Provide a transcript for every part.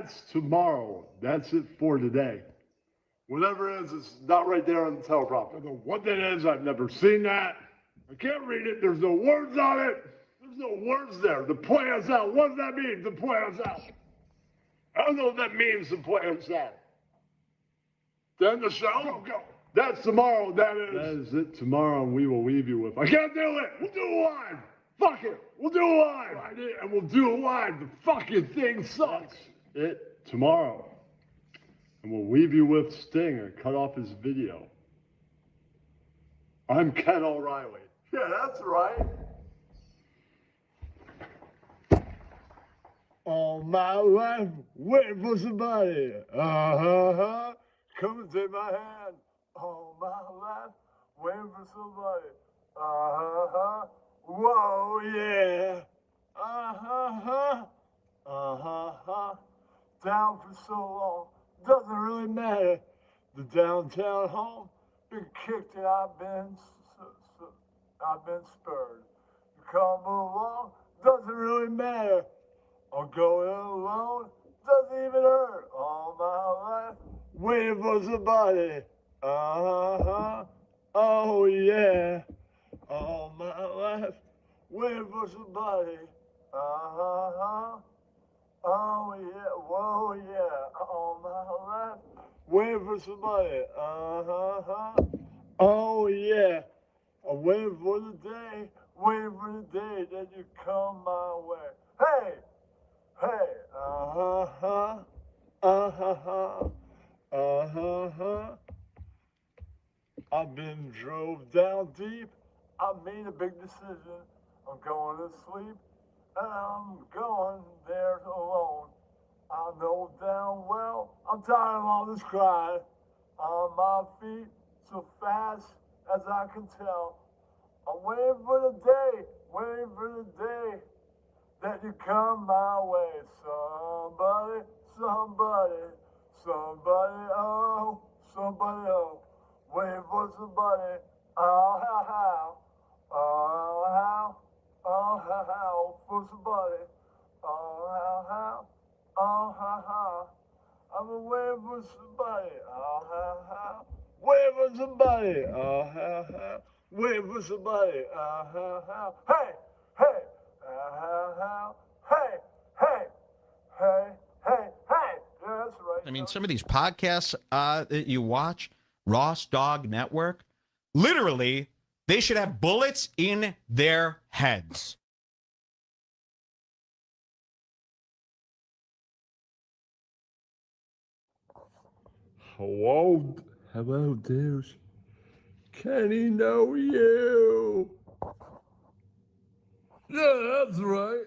That's tomorrow. That's it for today. Whatever it is, it's not right there on the teleprompter. I don't know what that is. I've never seen that. I can't read it. There's no words on it. There's no words there. The play us out. What does that mean? The play us out. I don't know what that means, the play us out. Then the show? Go. That's tomorrow. That is it tomorrow, and we will leave you with. I can't do it. We'll do it live. Fuck it. We'll do it live. And we'll do it live. The fucking thing sucks. That's it tomorrow. And we'll leave you with Sting and cut off his video. I'm Ken O'Reilly. Yeah, that's right. All my life, waiting for somebody. Come and take my hand. All my life, waiting for somebody. Whoa, yeah. Down for so long, doesn't really matter. The downtown home, been kicked and I've been spurred. You come along, doesn't really matter. I'm going alone, doesn't even hurt. All my life, waiting for somebody. Oh yeah. All my life, waiting for somebody. Oh yeah, whoa yeah. All my life, waiting for somebody. Oh yeah. I'm waiting for the day that you come my way. Hey, hey, I've been drove down deep. I made a big decision. I'm going to sleep, and I'm going there alone. I know damn well I'm tired of all this crying. On my feet, so fast as I can tell. I'm waiting for the day that you come my way. Somebody, oh, waiting for somebody, for somebody, I'm waiting for somebody, waiting for somebody, waiting for somebody, hey, hey, hey, hey, hey, hey, hey, yeah, that's right. I mean, some of these podcasts that you watch, Ross Dog Network, literally, they should have bullets in their heads. Hello, dudes. Can he know you? Yeah, that's right.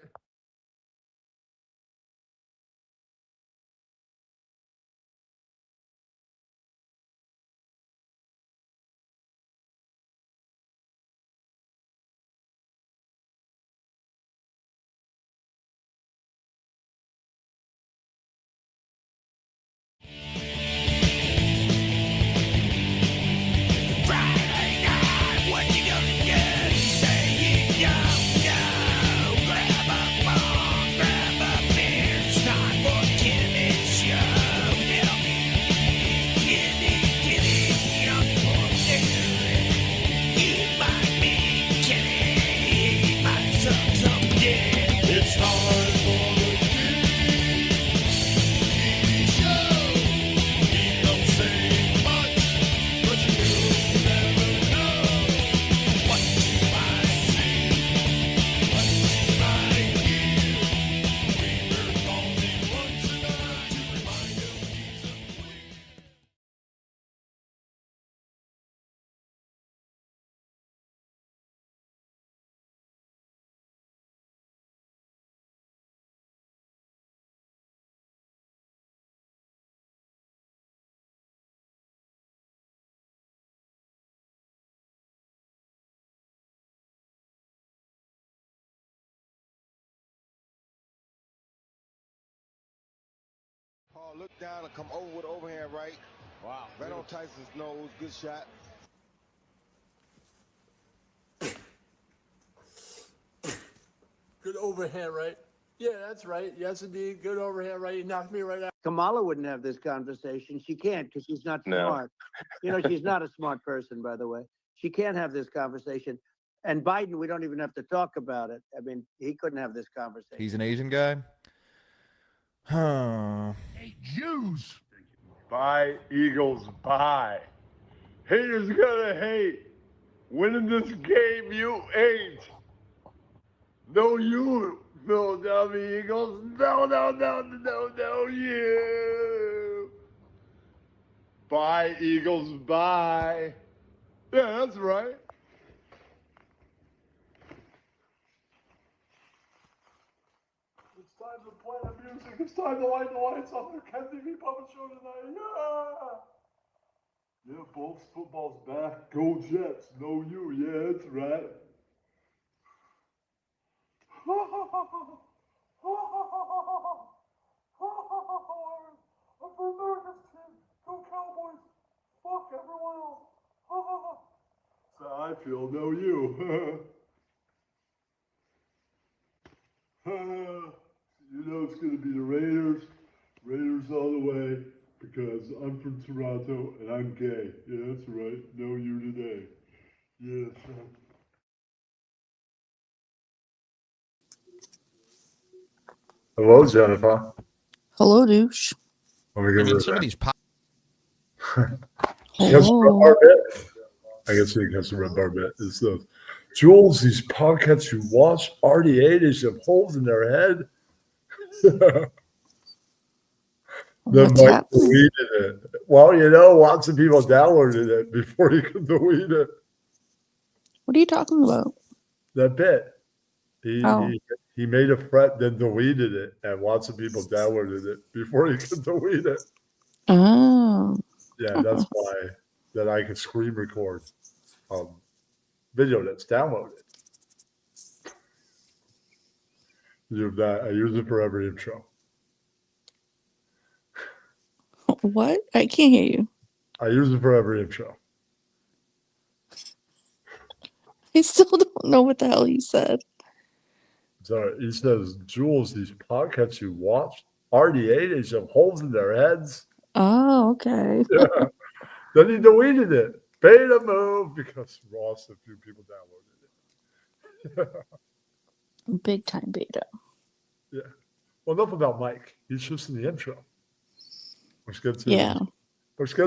Paul, look down and come over with overhand right. Wow. Right on Tyson's nose. Good shot. Good overhand right. Yeah, that's right. Yes, indeed. Good overhand right. He knocked me right out. Kamala wouldn't have this conversation. She can't because she's not No. smart. You know, she's not a smart person, by the way. She can't have this conversation. And Biden, we don't even have to talk about it. I mean, he couldn't have this conversation. He's an Asian guy? Huh. Hey, Jews. Bye, Eagles, bye. Haters gonna hate. Winning this game, you ain't. No, you, Philadelphia Eagles. No, you. Bye, Eagles, bye. Yeah, that's right. It's time to play the music. It's time to light the lights on the Ken TV Puppet Show tonight. Yeah. Yeah, Bulls football's back. Go Jets. No you. Yeah, that's right. I'm for America's team. Go Cowboys. Fuck everyone else. So I feel. No you. You know it's going to be the Raiders. Raiders all the way because I'm from Toronto and I'm gay. Yeah, that's right. No you today. Yeah, son. Hello, Jennifer. Hello, douche. Let me I get mean, rid some of of these Hello. I guess we can red barbet. It says, Jules, these podcasts you watch, RDA, have holes in their head. Then What's Mike happening? deleted it. Well, you know, lots of people downloaded it before you could delete it. What are you talking about? That bit. Oh. He made a threat, then deleted it, and lots of people downloaded it before he could delete it. Oh. Yeah, that's why that I can screen record video that's downloaded. I use it for every intro. What? I can't hear you. I use it for every intro. I still don't know what the hell you said. So he says, Jules, these podcasts you watch, RDA, they have holes in their heads. Oh, okay. Yeah. Then he deleted it. Beta move because Ross, a few people downloaded it. Big time beta. Yeah. Well, enough about Mike. He's just in the intro. Let's get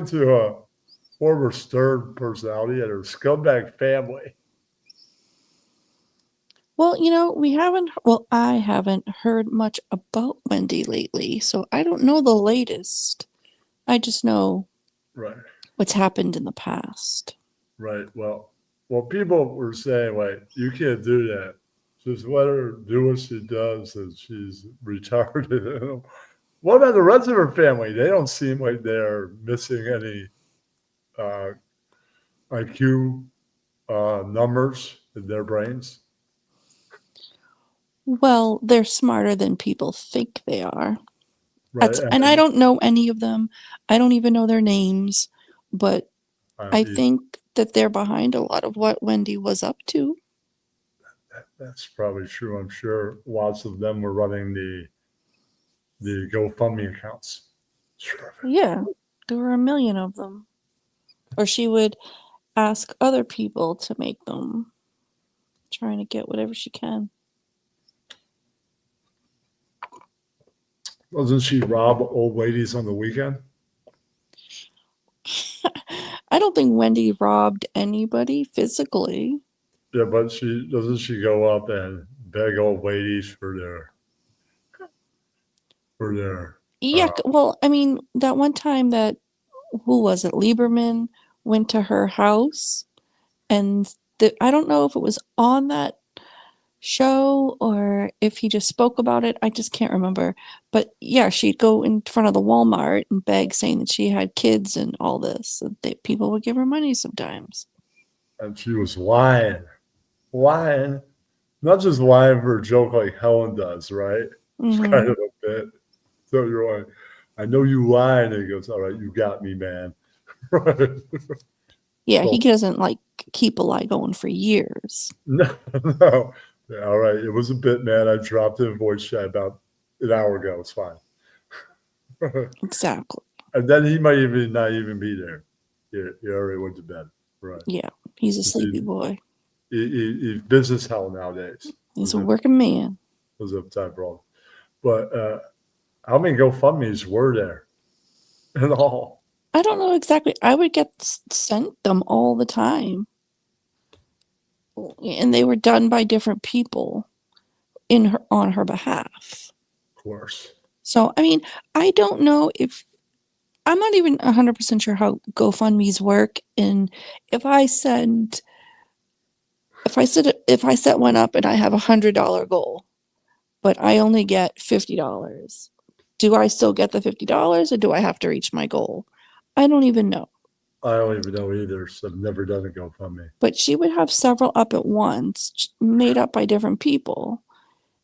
to former Stern personality and her scumbag family. Well, I haven't heard much about Wendy lately, so I don't know the latest. I just know what's happened in the past. Right. Well, people were saying, like, you can't do that. Just let her do what she does, and she's retarded. What about the rest of her family? They don't seem like they're missing any IQ numbers in their brains. Well, they're smarter than people think they are. Right. And I don't know any of them. I don't even know their names, but I think that they're behind a lot of what Wendy was up to. That's probably true. I'm sure lots of them were running the GoFundMe accounts. Sure. Yeah, there were a million of them. Or she would ask other people to make them, trying to get whatever she can. Doesn't she rob old ladies on the weekend? I don't think Wendy robbed anybody physically. Yeah, but doesn't she go up and beg old ladies for their Yeah, well, I mean, that one time that, who was it, Lieberman went to her house, and I don't know if it was on that show or if he just spoke about it. I just can't remember. But yeah, she'd go in front of the Walmart and beg, saying that she had kids and all this, and people would give her money sometimes. And she was lying. Not just lying for a joke like Helen does, right? It's kind of a bit. So you're like, I know you lie, and he goes, all right, you got me, man. Right. Yeah, he doesn't keep a lie going for years. No. Yeah, all right. It was a bit, man. I dropped it in voice chat about an hour ago. It's fine. Exactly. And then he might even not even be there. He already went to bed. Right. Yeah. He's a He's- sleepy boy. He's business hell nowadays. He's a working man. Was upside wrong. But how many GoFundMe's were there? And all. I don't know exactly. I would get sent them all the time. And they were done by different people on her behalf. Of course. So, I mean, I don't know if I'm not even 100% sure how GoFundMe's work. And if I set one up and I have $100 goal, but I only get $50, do I still get the $50 or do I have to reach my goal? I don't even know. I don't even know either. So I've never done a GoFundMe. But she would have several up at once, made up by different people.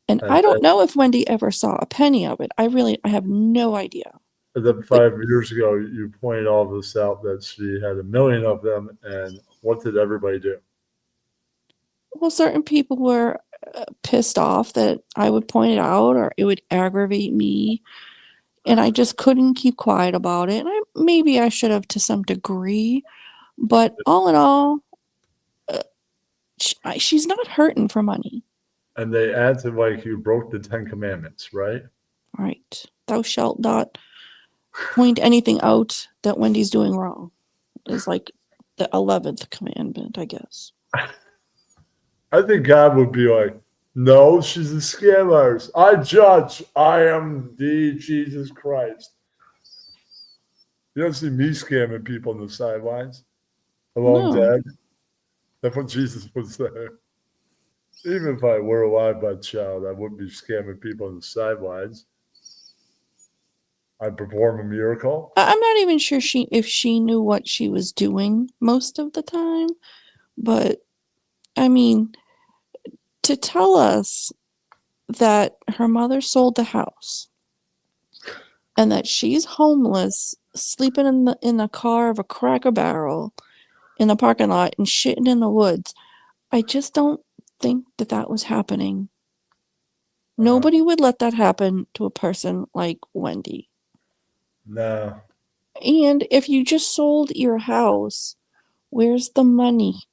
And And I don't know if Wendy ever saw a penny of it. I have no idea. then 5 years ago, you pointed all this out that she had 1 million of them. And what did everybody do? Well, certain people were pissed off that I would point it out or it would aggravate me. And I just couldn't keep quiet about it. And maybe I should have to some degree. But all in all, she's not hurting for money. And they acted like you broke the 10 Commandments, right? Right. Thou shalt not point anything out that Wendy's doing wrong. Is like the 11th commandment, I guess. I think God would be like, no, she's a scammer. I judge. I am the Jesus Christ. You don't see me scamming people on the sidelines. Along No. dead. That's what Jesus would say. Even if I were alive by child, I wouldn't be scamming people on the sidelines. I'd perform a miracle. I'm not even sure if she knew what she was doing most of the time, but I mean, to tell us that her mother sold the house and that she's homeless, sleeping in the car of a Cracker Barrel in the parking lot and shitting in the woods, I just don't think that was happening. Nobody would let that happen to a person like Wendy. No. And if you just sold your house, where's the money?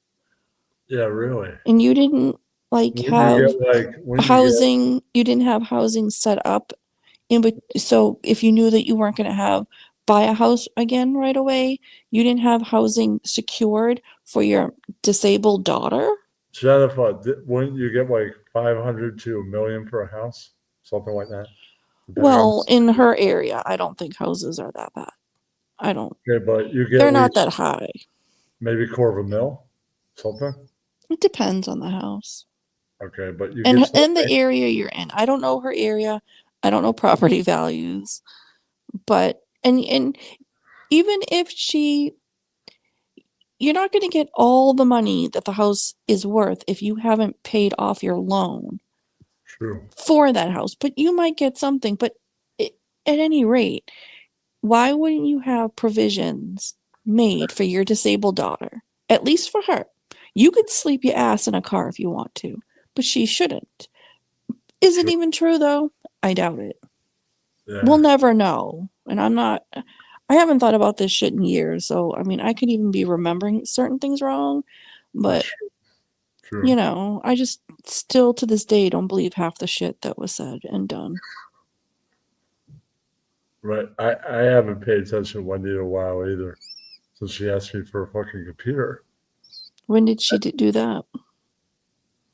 Yeah, really. And you didn't have housing. You didn't have housing set up. So if you knew that you weren't going to buy a house again right away, you didn't have housing secured for your disabled daughter. Jennifer, wouldn't you get like 500 to $1 million for a house? Something like that? Well, in her area, I don't think houses are that bad. I don't. Okay, but you get they're not that high. Maybe $250,000, something. It depends on the house. Okay, but you and get in the area you're in. I don't know her area. I don't know property values, but and even if you're not going to get all the money that the house is worth if you haven't paid off your loan. True. For that house, but you might get something. But at any rate, why wouldn't you have provisions made for your disabled daughter? At least for her. You could sleep your ass in a car if you want to, but she shouldn't. Is it even true though? I doubt it. Yeah. We'll never know. And I haven't thought about this shit in years. So, I mean, I could even be remembering certain things wrong, but true. You know, I just still to this day don't believe half the shit that was said and done. Right. I haven't paid attention to Wendy in a while either. So she asked me for a fucking computer. When did she do that? A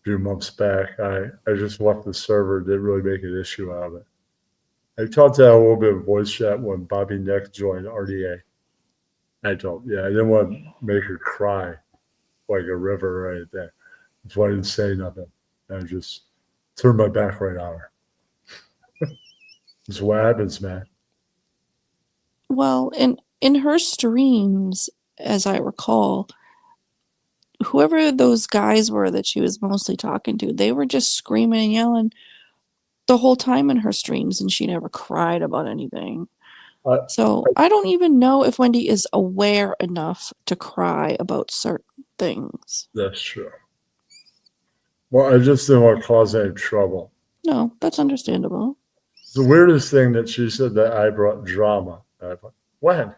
few months back. I just left the server, didn't really make an issue out of it. I talked to her a little bit of voice chat when Bobby Neck joined RDA. I didn't want to make her cry like a river or anything. That's why I didn't say nothing. I just turned my back right on her. That's what happens, man. Well, in her streams, as I recall, whoever those guys were that she was mostly talking to, they were just screaming and yelling the whole time in her streams, and she never cried about anything. So I don't even know if Wendy is aware enough to cry about certain things. That's true. Well, I just didn't want to cause any trouble. No, that's understandable. The weirdest thing that she said that I brought drama. I thought, when?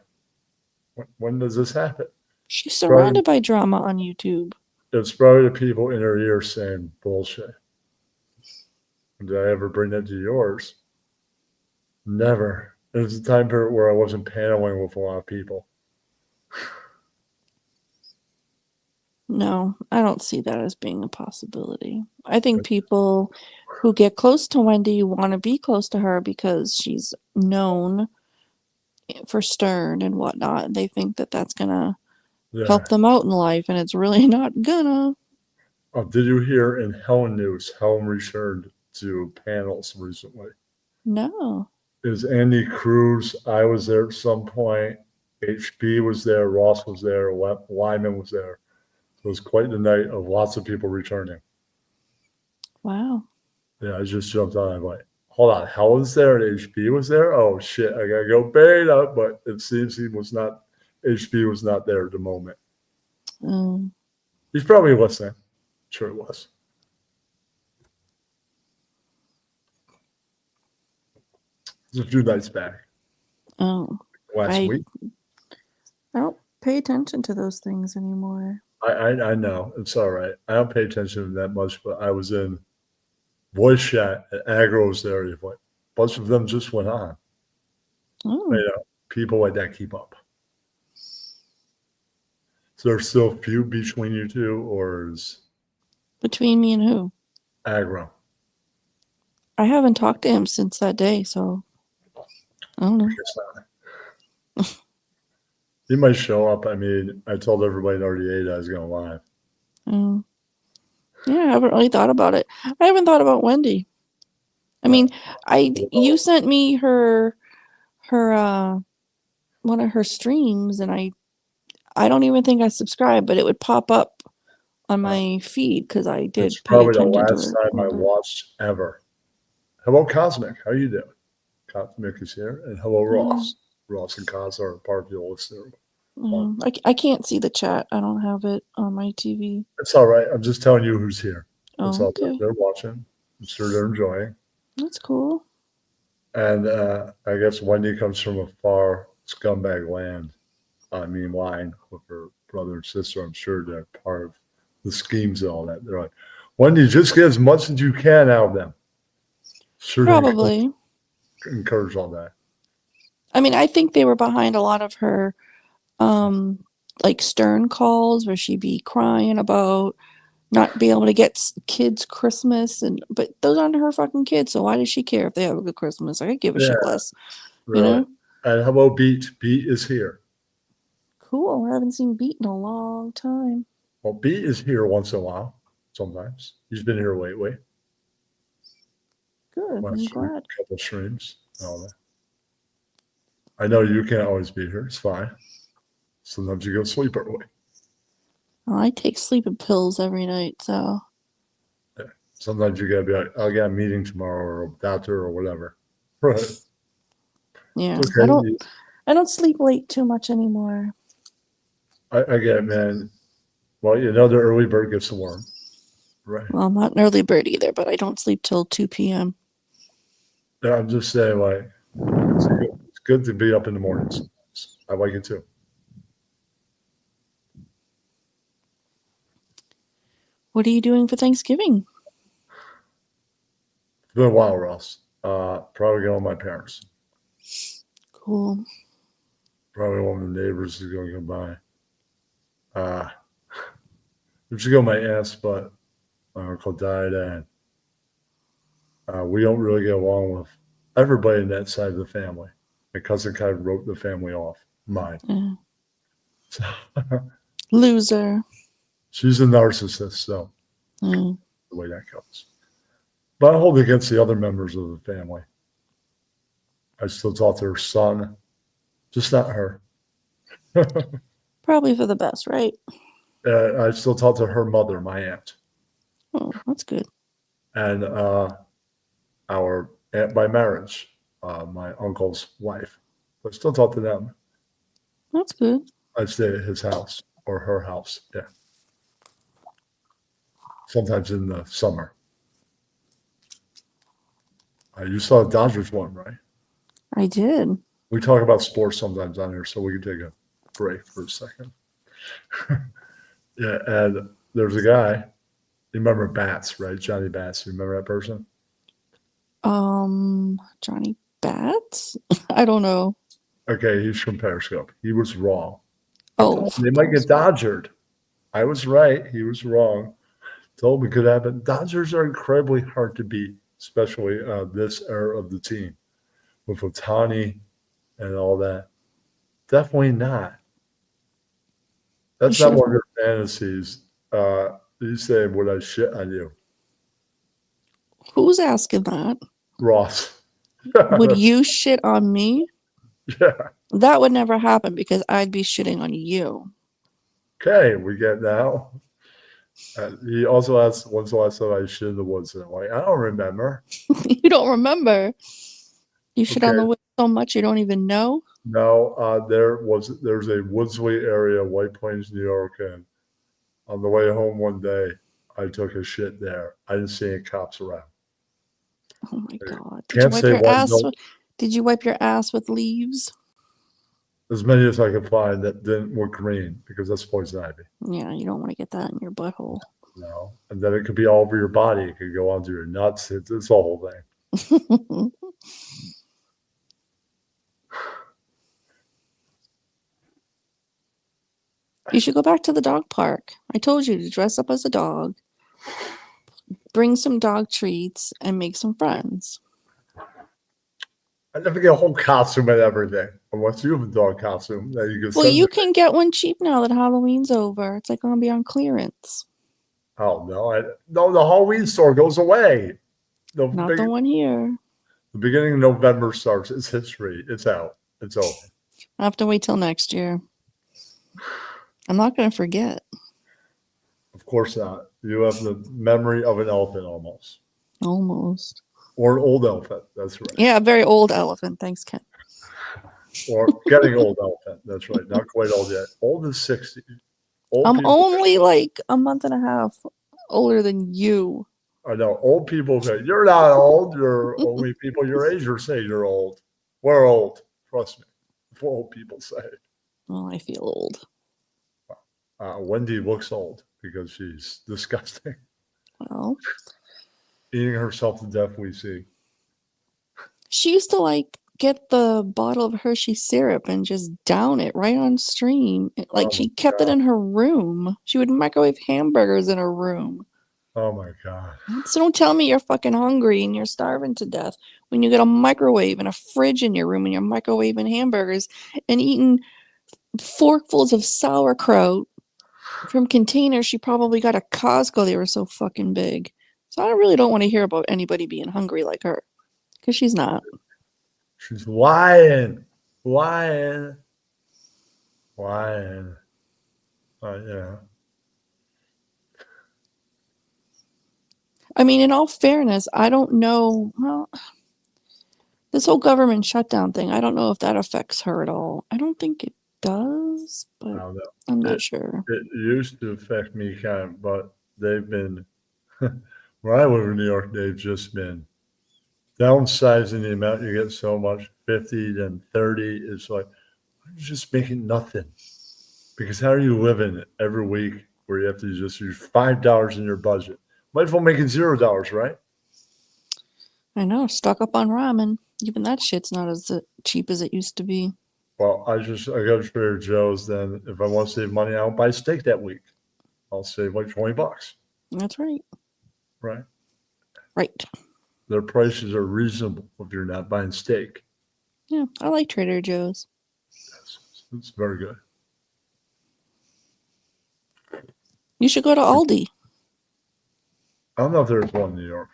When does this happen? She's surrounded by drama on YouTube. It's probably the people in her ear saying bullshit. Did I ever bring that to yours? Never. It was a time period where I wasn't paneling with a lot of people. No, I don't see that as being a possibility. I think people who get close to Wendy want to be close to her because she's known for stern and whatnot. They think that that's gonna help them out in life, and it's really not gonna. Oh, did you hear in Helen News, Helen returned to panels recently? No. Is Andy Cruz? I was there at some point. HB was there. Ross was there. Lyman was there. It was quite the night of lots of people returning. Wow. Yeah, I just jumped on. I'm like, hold on, Helen's there and HB was there? Oh shit, I gotta go beta. But it seems HB was not there at the moment. He's probably listening. Sure it was. It was a few nights back. Oh. Last week. I don't pay attention to those things anymore. I know. It's all right. I don't pay attention to that much, but I was in voice chat at Agro's there. A bunch of them just went on. Oh. You know, people like that keep up. So there's still a feud between you two, or is between me and who? Agro. I haven't talked to him since that day, so I don't know. He might show up. I mean, I told everybody in RDA that I was going live. Yeah, I haven't really thought about it. I haven't thought about Wendy. I mean, you sent me her one of her streams, and I don't even think I subscribed, but it would pop up on my feed because I did It's pay probably the attention to last her. time I watched ever. Hello, Cosmic. How you doing? Cosmic is here, and hello, Ross. Ross and Cos are part of the list there. I can't see the chat. I don't have it on my TV. It's all right. I'm just telling you who's here. That's all. Okay. They're watching. I'm sure they're enjoying. That's cool. And I guess Wendy comes from a far scumbag land. I mean, lying with her brother and sister. I'm sure they're part of the schemes and all that. They're like, Wendy, just get as much as you can out of them. Sure. Probably. Encourage all that. I mean, I think they were behind a lot of her like stern calls where she'd be crying about not being able to get kids Christmas, but those aren't her fucking kids, so why does she care if they have a good Christmas? I could give a shit less. Right. You know? And hello, Beat. Beat is here. Cool. I haven't seen Beat in a long time. Well, Beat is here once in a while. Sometimes he's been here lately. Good. I'm glad. A couple streams. All that. I know you can't always be here. It's fine. Sometimes you go to sleep early. Well, I take sleeping pills every night, so. Yeah. Sometimes you gotta be like, I got a meeting tomorrow, or a doctor, or whatever. Right. Yeah. Okay. I don't sleep late too much anymore. I get it, man. Well, you know the early bird gets the worm. Right. Well, I'm not an early bird either, but I don't sleep till 2 p.m. Yeah, I'm just saying, like, it's good to be up in the mornings. I like it too. What are you doing for Thanksgiving? It's been a while, Ross. Probably going with my parents. Cool. Probably one of the neighbors is going to come by. We should go with my aunt's, but my uncle died, and we don't really get along with everybody in that side of the family. My cousin kind of wrote the family off. Mine. So, loser. She's a narcissist, so the way that goes. But I hold against the other members of the family. I still talk to her son, just not her. Probably for the best, right? I still talk to her mother, my aunt. Oh, that's good. And our aunt by marriage, my uncle's wife. I still talk to them. That's good. I stay at his house or her house. Yeah. Sometimes in the summer. I You saw the Dodgers one, right? I did. We talk about sports sometimes on here, so we can take a break for a second. Yeah, and there's a guy. You remember Bats, right? Johnny Bats. You remember that person? Johnny Bats? I don't know. Okay, he's from Periscope. He was wrong. Oh, They might get Dodgered. I was right. He was wrong. Told me could happen. Dodgers are incredibly hard to beat, especially this era of the team with Otani and all that. Definitely not. That's not one of your fantasies. You say, would I shit on you? Who's asking that? Ross. Would you shit on me? Yeah. That would never happen because I'd be shitting on you. Okay, we get now. He also asked, when's the last time I shit in the woods? And I'm like, I don't remember. You don't remember. You shit on the Okay. woods so much you don't even know? No, there's a Woodsley area, White Plains, New York, and on the way home one day, I took a shit there. I didn't see any cops around. Oh my God. Can't say what. Did you wipe your ass with leaves? As many as I could find that didn't look green because that's poison ivy. Yeah, you don't want to get that in your butthole. No, and then it could be all over your body. It could go onto your nuts. It's a whole thing. You should go back to the dog park. I told you to dress up as a dog, bring some dog treats, and make some friends. I never get a whole costume and everything. Unless you have a dog costume that you can Well, send you me. can get one cheap now that Halloween's over. It's like going to be on clearance. Oh, no, the Halloween store goes away. Not the one here. The beginning of November starts. It's history. It's out. It's over. I have to wait till next year. I'm not going to forget. Of course not. You have the memory of an elephant almost. Almost. Or an old elephant. That's right. Yeah, very old elephant. Thanks, Ken. Or getting old elephant. That's right. Not quite old yet. Old is 60. I'm only like a month and a half older than you. I know. Old people say, you're not old. You're only people your age are saying you're old. We're old. Trust me. That's what old people say. Well, I feel old. Wendy looks old because she's disgusting. Well, Eating herself to death, we see. she used to like get the bottle of Hershey syrup and just down it right on stream. Like she kept it in her room. She would microwave hamburgers in her room. Oh my God. So don't tell me you're fucking hungry and you're starving to death when you got a microwave and a fridge in your room and you're microwaving hamburgers and eating forkfuls of sauerkraut from containers she probably got at Costco. They were so fucking big. So I really don't want to hear about anybody being hungry like her because she's not. She's lying. Yeah. I mean, in all fairness, I don't know. Well, this whole government shutdown thing, I don't know if that affects her at all. I don't think it does, but I don't know. I'm not sure. It used to affect me kind of, but they've been, where I live in New York, they've just been downsizing the amount you get so much. 50 then 30 is like, I'm just making nothing. Because how are you living every week where you have to just use $5 in your budget? Might as well making $0, right? I know, stock up on ramen. Even that shit's not as cheap as it used to be. Well, I go to Trader Joe's. Then if I want to save money, I don't buy steak that week. I'll save like $20. That's right. Right. Right. Their prices are reasonable if you're not buying steak. Yeah, I like Trader Joe's. It's very good. You should go to Aldi. I don't know if there's one in New York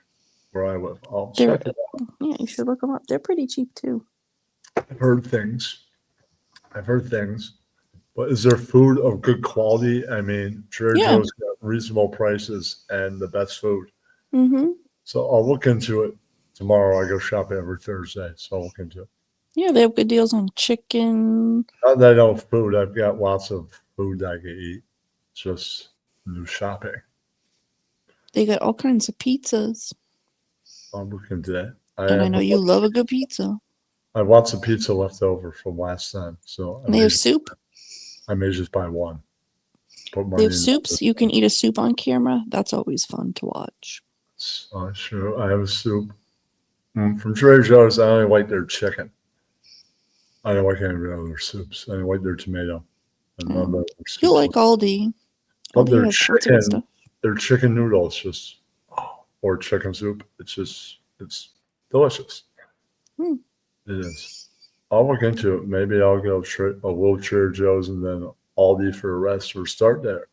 where I live. I'll check it out. Yeah, you should look them up. They're pretty cheap too. I've heard things, but is there food of good quality? I mean, Trader Joe's got reasonable prices and the best food. Mm-hmm. So I'll look into it tomorrow. I go shopping every Thursday, so I'll look into it. Yeah, they have good deals on chicken. Not that I know food. I've got lots of food that I can eat. Just new shopping. They got all kinds of pizzas. I'll look into that. And I know you love a good pizza. I want some pizza left over from last time, so And they have soup. I may just buy one. Put They money have in soups. You can eat a soup on camera. That's always fun to watch. Sure, I have a soup. From Trader Joe's, I only like their chicken. I don't like any of their soups. I don't like their tomato. I love their soups. You'll like Aldi. But Aldi their has lots of good stuff. their chicken noodles just, or chicken soup, it's delicious. Hmm. It is. I'll look into it. Maybe I'll go a little Trader Joe's and then Aldi for the rest, or start there.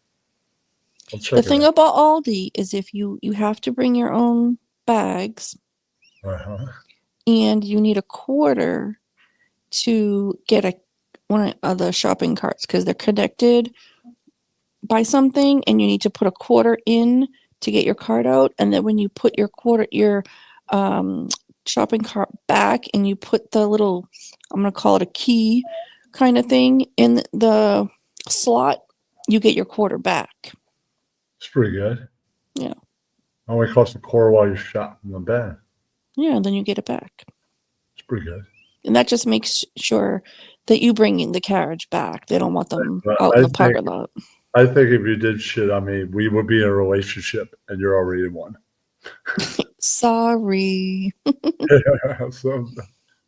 I'll check The it thing out. about Aldi is if you have to bring your own bags, and you need a quarter to get one of the shopping carts because they're connected by something, and you need to put a quarter in to get your cart out. And then when you put your shopping cart back, and you put the little, I'm gonna call it a key kind of thing in the slot, you get your quarter back. It's pretty good. Yeah. Only costs a quarter while you shop in the bag. Yeah, and then you get it back. It's pretty good. And that just makes sure that you bring in the carriage back. They don't want them But out in the parking lot. I think if you did shit on me, we would be in a relationship, and you're already in one. Sorry. So,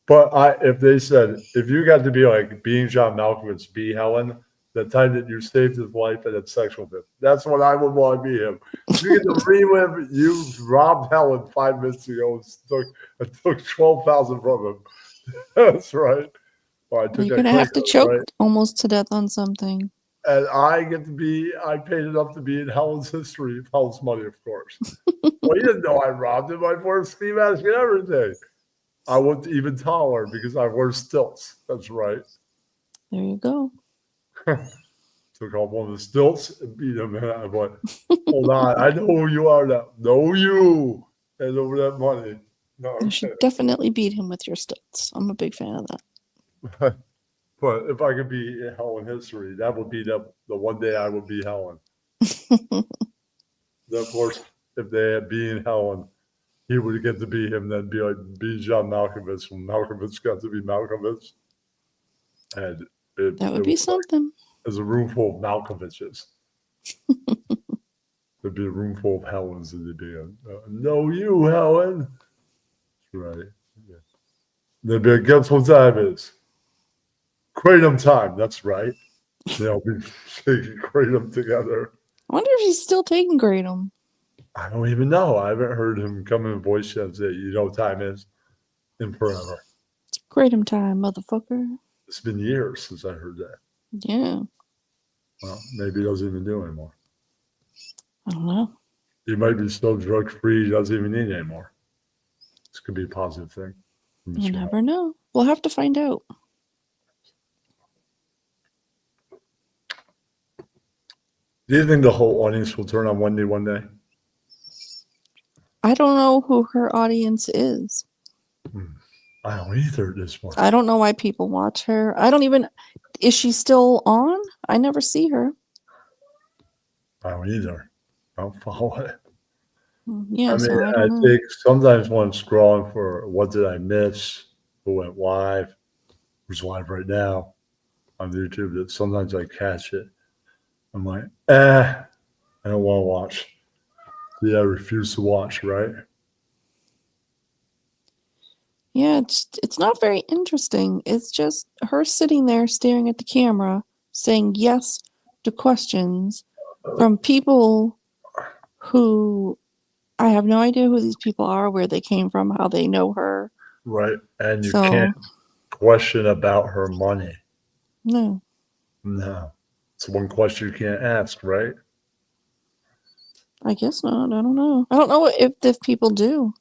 but if they said, if you got to be like being John Malkovich, be Helen, the time that you saved his life and had sex with him, that's what I would want to be him. You get to relive, you robbed Helen 5 minutes ago and took 12,000 from him. That's right. Well, You're going to have to choke almost to death on something. And I paid enough to be in Helen's history, Helen's money, of course. Well, you didn't know I robbed him. I wore ski mask and everything. I wasn't even taller because I wear stilts. That's right. There you go. Took off one of the stilts and beat him. And I went, hold on, I know who you are now. Know you. And over that money. No, You should definitely beat him with your stilts. I'm a big fan of that. But if I could be in Helen history, that would be the one day I would be Helen. Of course, if they had been Helen, he would get to be him, then be John Malkovich when Malkovich got to be Malkovich. And that would be something. Like, there's a room full of Malkoviches. There'd be a room full of Helens, and they'd be know you, Helen. That's right. Yeah. They'd be like, guess what time it is? Kratom time. That's right. They'll be taking Kratom together. I wonder if he's still taking Kratom. I don't even know. I haven't heard him come in voice chat and say, you know what time is in forever. It's Kratom time, motherfucker. It's been years since I heard that. Yeah. Well, maybe he doesn't even do it anymore. I don't know. He might be so drug free, he doesn't even need it anymore. This could be a positive thing. You never know. We'll have to find out. Do you think the whole audience will turn on Wendy one day? I don't know who her audience is. I don't either this morning. I don't know why people watch her. Is she still on? I never see her. I don't either. I don't follow it. Yeah, I think sometimes when I'm scrolling for what did I miss, who went live, who's live right now on YouTube, that sometimes I catch it. I'm like, I don't want to watch. Yeah, I refuse to watch, right? Yeah, it's not very interesting. It's just her sitting there staring at the camera, saying yes to questions from people who I have no idea who these people are, where they came from, how they know her. Right. And you can't question about her money. No. No. It's one question you can't ask, right? I guess not. I don't know. I don't know if people do.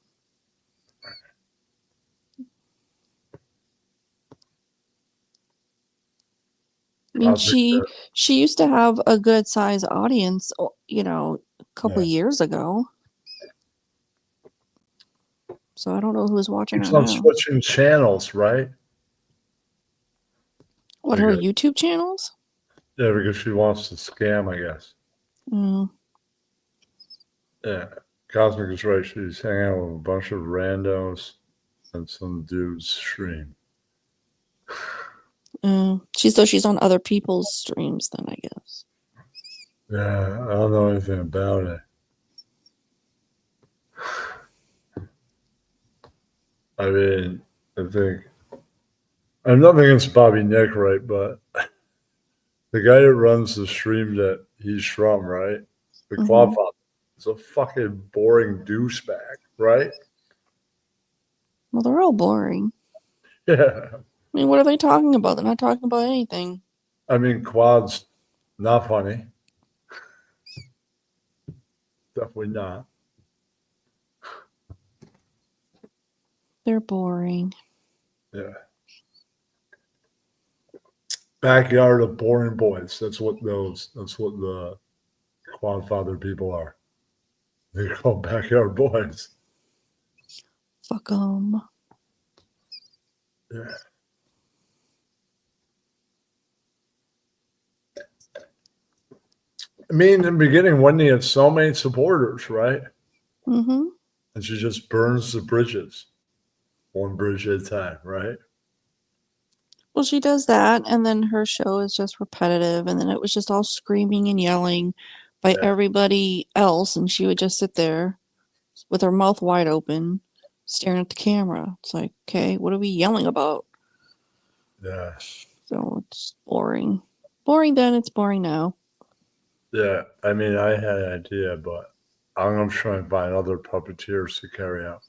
I mean, she used to have a good size audience, a couple years ago. So I don't know who's watching her now. Switching channels, right? What, her YouTube channels? Yeah, because she wants to scam, I guess. Mm. Yeah, Cosmic is right. She's hanging out with a bunch of randos. on some dude's stream. She's on other people's streams then, I guess. Yeah, I don't know anything about it. I mean, I think I'm nothing against Bobby Nick, right? But the guy that runs the stream that he's from, right? The Quad Father is a fucking boring douchebag, right? Well, they're all boring. Yeah. I mean, what are they talking about? They're not talking about anything. I mean, Quad's not funny. Definitely not. They're boring. Yeah. Backyard of boring boys. That's what the Quad Father people are. They're called backyard boys. Fuck them. Yeah. I mean, in the beginning, Wendy had so many supporters, right? Mm-hmm. And she just burns the bridges, one bridge at a time, right? Well, she does that, and then her show is just repetitive, and then it was just all screaming and yelling by everybody else, and she would just sit there with her mouth wide open, staring at the camera. It's like, okay, what are we yelling about? Yeah. So it's boring. Boring then, it's boring now. Yeah. I mean, I had an idea, but I'm going to try and find other puppeteers to carry out.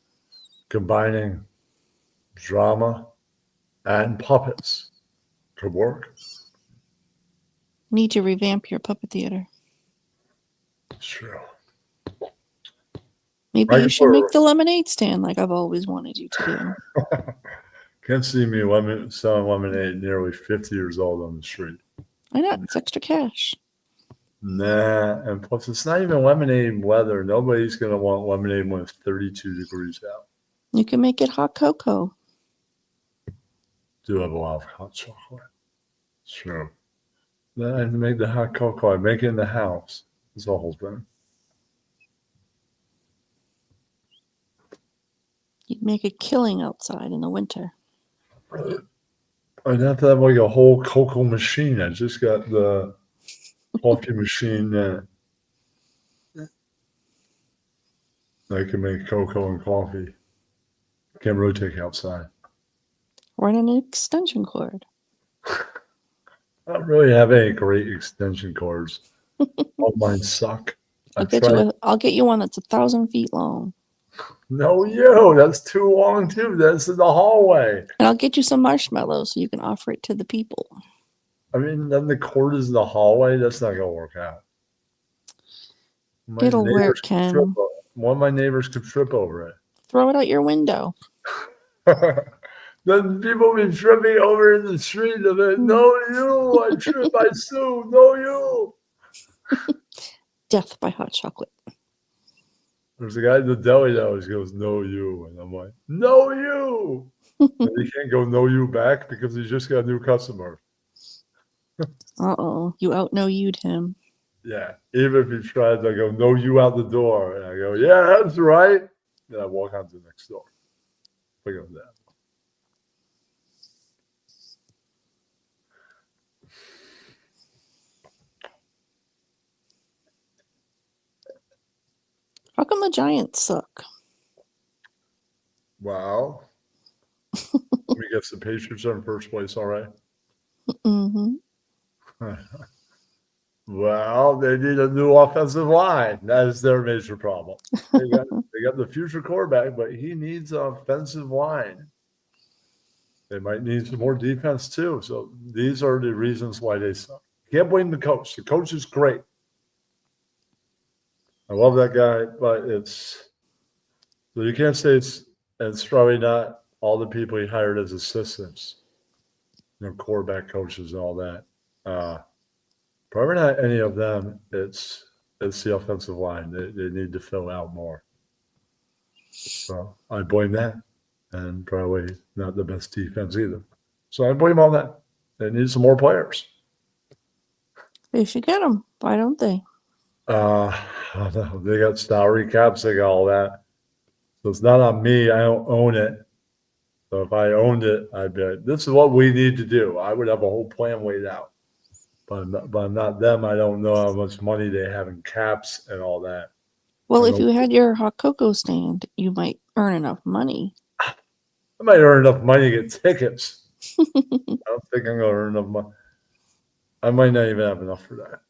Combining drama and puppets could work. Need to revamp your puppet theater. Sure. Maybe you should make the lemonade stand like I've always wanted you to do. Can't see me selling lemonade nearly 50 years old on the street. Why not? It's extra cash. Nah, and plus it's not even lemonade weather. Nobody's going to want lemonade when it's 32 degrees out. You can make it hot cocoa. Do have a lot of hot chocolate. Sure. Then I make the hot cocoa. I make it in the house. It's the whole thing. You'd make a killing outside in the winter. I'd have to have like a whole cocoa machine. I just got the coffee machine. I can make cocoa and coffee. Can't really take outside. Run an extension cord. I don't really have any great extension cords. All mine suck. I'll get you one that's 1,000 feet long. No, that's too long too. That's in the hallway. And I'll get you some marshmallows so you can offer it to the people. I mean, then the cord is in the hallway. That's not gonna work out. It'll work, Ken. One of my neighbors could trip over it. Throw it out your window. Then people be tripping over in the street. And like, no, you. I trip. I sue. No, you. Death by hot chocolate. There's a guy in the deli that always goes, no, you. And I'm like, no, you. And he can't go, no, you back because he just got a new customer. Uh-oh. You out-no-you'd him. Yeah. Even if he tries, I go, no, you out the door. And I go, yeah, that's right. Then I walk on to the next door. Look at that. How come the Giants suck? Wow. We guess the Patriots are in first place, all right? Mm-hmm. Well, they need a new offensive line. That is their major problem. They got the future quarterback, but he needs an offensive line. They might need some more defense too. So these are the reasons why they suck. Can't blame the coach. The coach is great. I love that guy, but so you can't say it's probably not all the people he hired as assistants, quarterback coaches and all that. Probably not any of them. It's the offensive line. They need to fill out more. So I blame that, and probably not the best defense either. So I blame all that. They need some more players. They should get them. Why don't they? They got salary caps. They got all that. So it's not on me. I don't own it. So if I owned it, I'd be like, this is what we need to do. I would have a whole plan laid out. But I'm not them. I don't know how much money they have in caps and all that. Well, I if don't- you had your hot cocoa stand, you might earn enough money. I might earn enough money to get tickets. I don't think I'm going to earn enough money. I might not even have enough for that.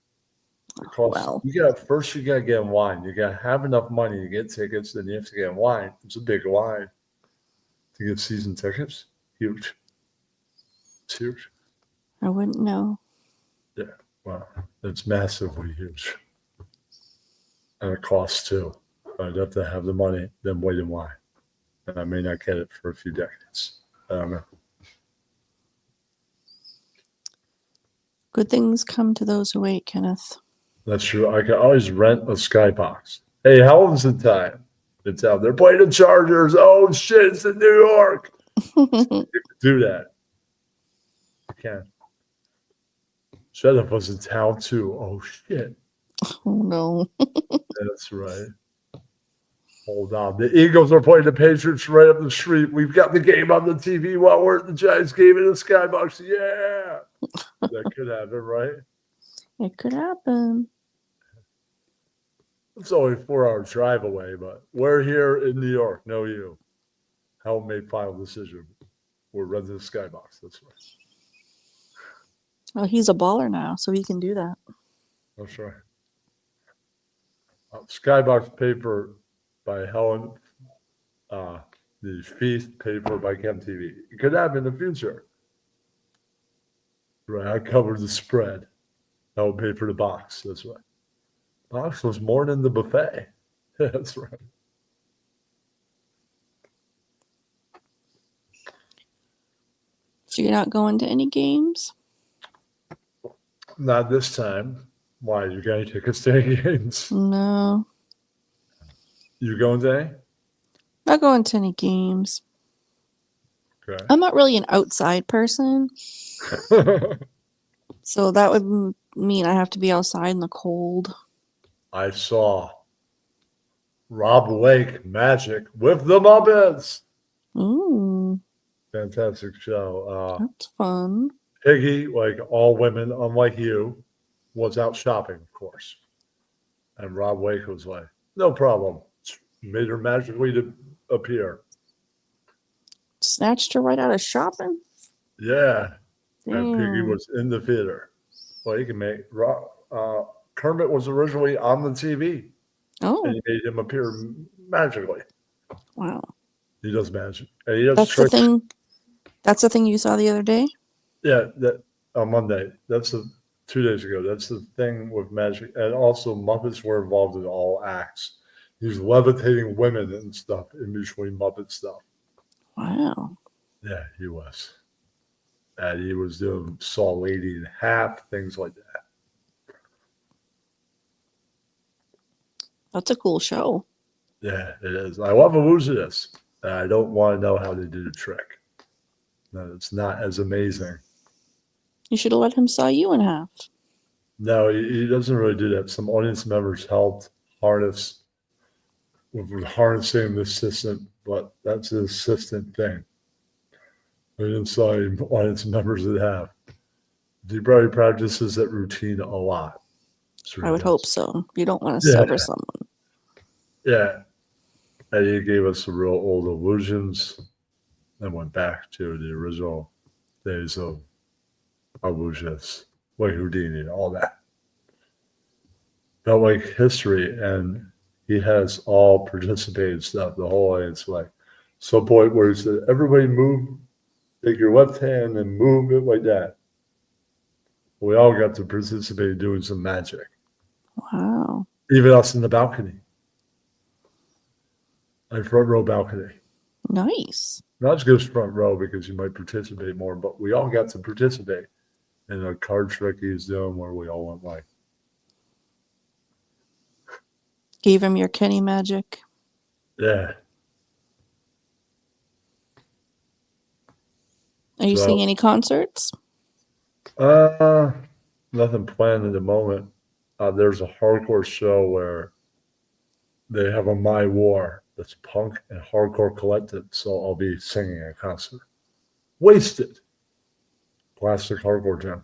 Because Well. you got to get in line. You got to have enough money to get tickets, then you have to get in line. It's a big line to get season tickets. Huge. It's huge. I wouldn't know. Yeah, well, it's massively huge. And it costs too. I'd have to have the money, then wait in line. And I may not get it for a few decades. I don't know. Good things come to those who wait, Kenneth. That's true. I can always rent a skybox. Hey, how old's the time? It's out. They're playing the Chargers. Oh shit, it's in New York. You can do that. You can. Shut was in town too. Oh shit. Oh no. That's right. Hold on. The Eagles are playing the Patriots right up the street. We've got the game on the TV while we're at the Giants game in the skybox. Yeah. That could happen, right? It could happen. It's only a 4-hour drive away, but we're here in New York. No, you. Help make final decision. We're renting the skybox. That's right. Well, he's a baller now, so he can do that. That's right. Skybox paper by Helen. The Feast paper by Chem TV. It could happen in the future. Right. I covered the spread. I would pay for the box. That's right. Box was more than the buffet. That's right. So you're not going to any games? Not this time. Why? You got any tickets to any games? No. You going to any? Not going to any games. Okay. I'm not really an outside person, so that would mean I have to be outside in the cold. I saw Rob Lake Magic with the Muppets. Ooh, Fantastic show. that's fun. Piggy, like all women, unlike you, was out shopping, of course. And Rob Wake was like, no problem. Made her magically to appear. Snatched her right out of shopping? Yeah. And Piggy Damn. was in the theater. Well, you can make Kermit was originally on the TV. Oh, And he made him appear magically. wow. He does magic. And he does That's the tricks. thing. That's the thing you saw the other day? Yeah, that on Monday. That's 2 days ago. That's the thing with magic. And also Muppets were involved in all acts. He was levitating women and stuff in between Muppet stuff. Wow. Yeah, he was. And he was doing Saw Lady in Half, things like that. That's a cool show. Yeah, it is. I love Illusionist. I don't want to know how they do the trick. No, it's not as amazing. You should have let him saw you in half. No, he doesn't really do that. Some audience members helped harness with harnessing the assistant, but that's the assistant thing. I didn't saw any audience members that have. He probably practices that routine a lot. Sure I would does. hope so. You don't want to Yeah. sever someone. Yeah. And he gave us the real old illusions and went back to the original days of illusionists, like Houdini and all that. Felt like history, and he has all participated stuff, the whole audience, like some point where he said, everybody move, take your left hand and move it like that. We all got to participate in doing some magic. Wow. Even us in the balcony. Like front row balcony. Nice. Not just front row because you might participate more, but we all got to participate in a card trick he's doing where we all went like. Gave him your Kenny magic. Yeah. Are you So- seeing any concerts? Nothing planned at the moment. There's a hardcore show where they have a My War that's punk and hardcore collected, so I'll be singing at concert. Wasted. Plastic hardcore jam.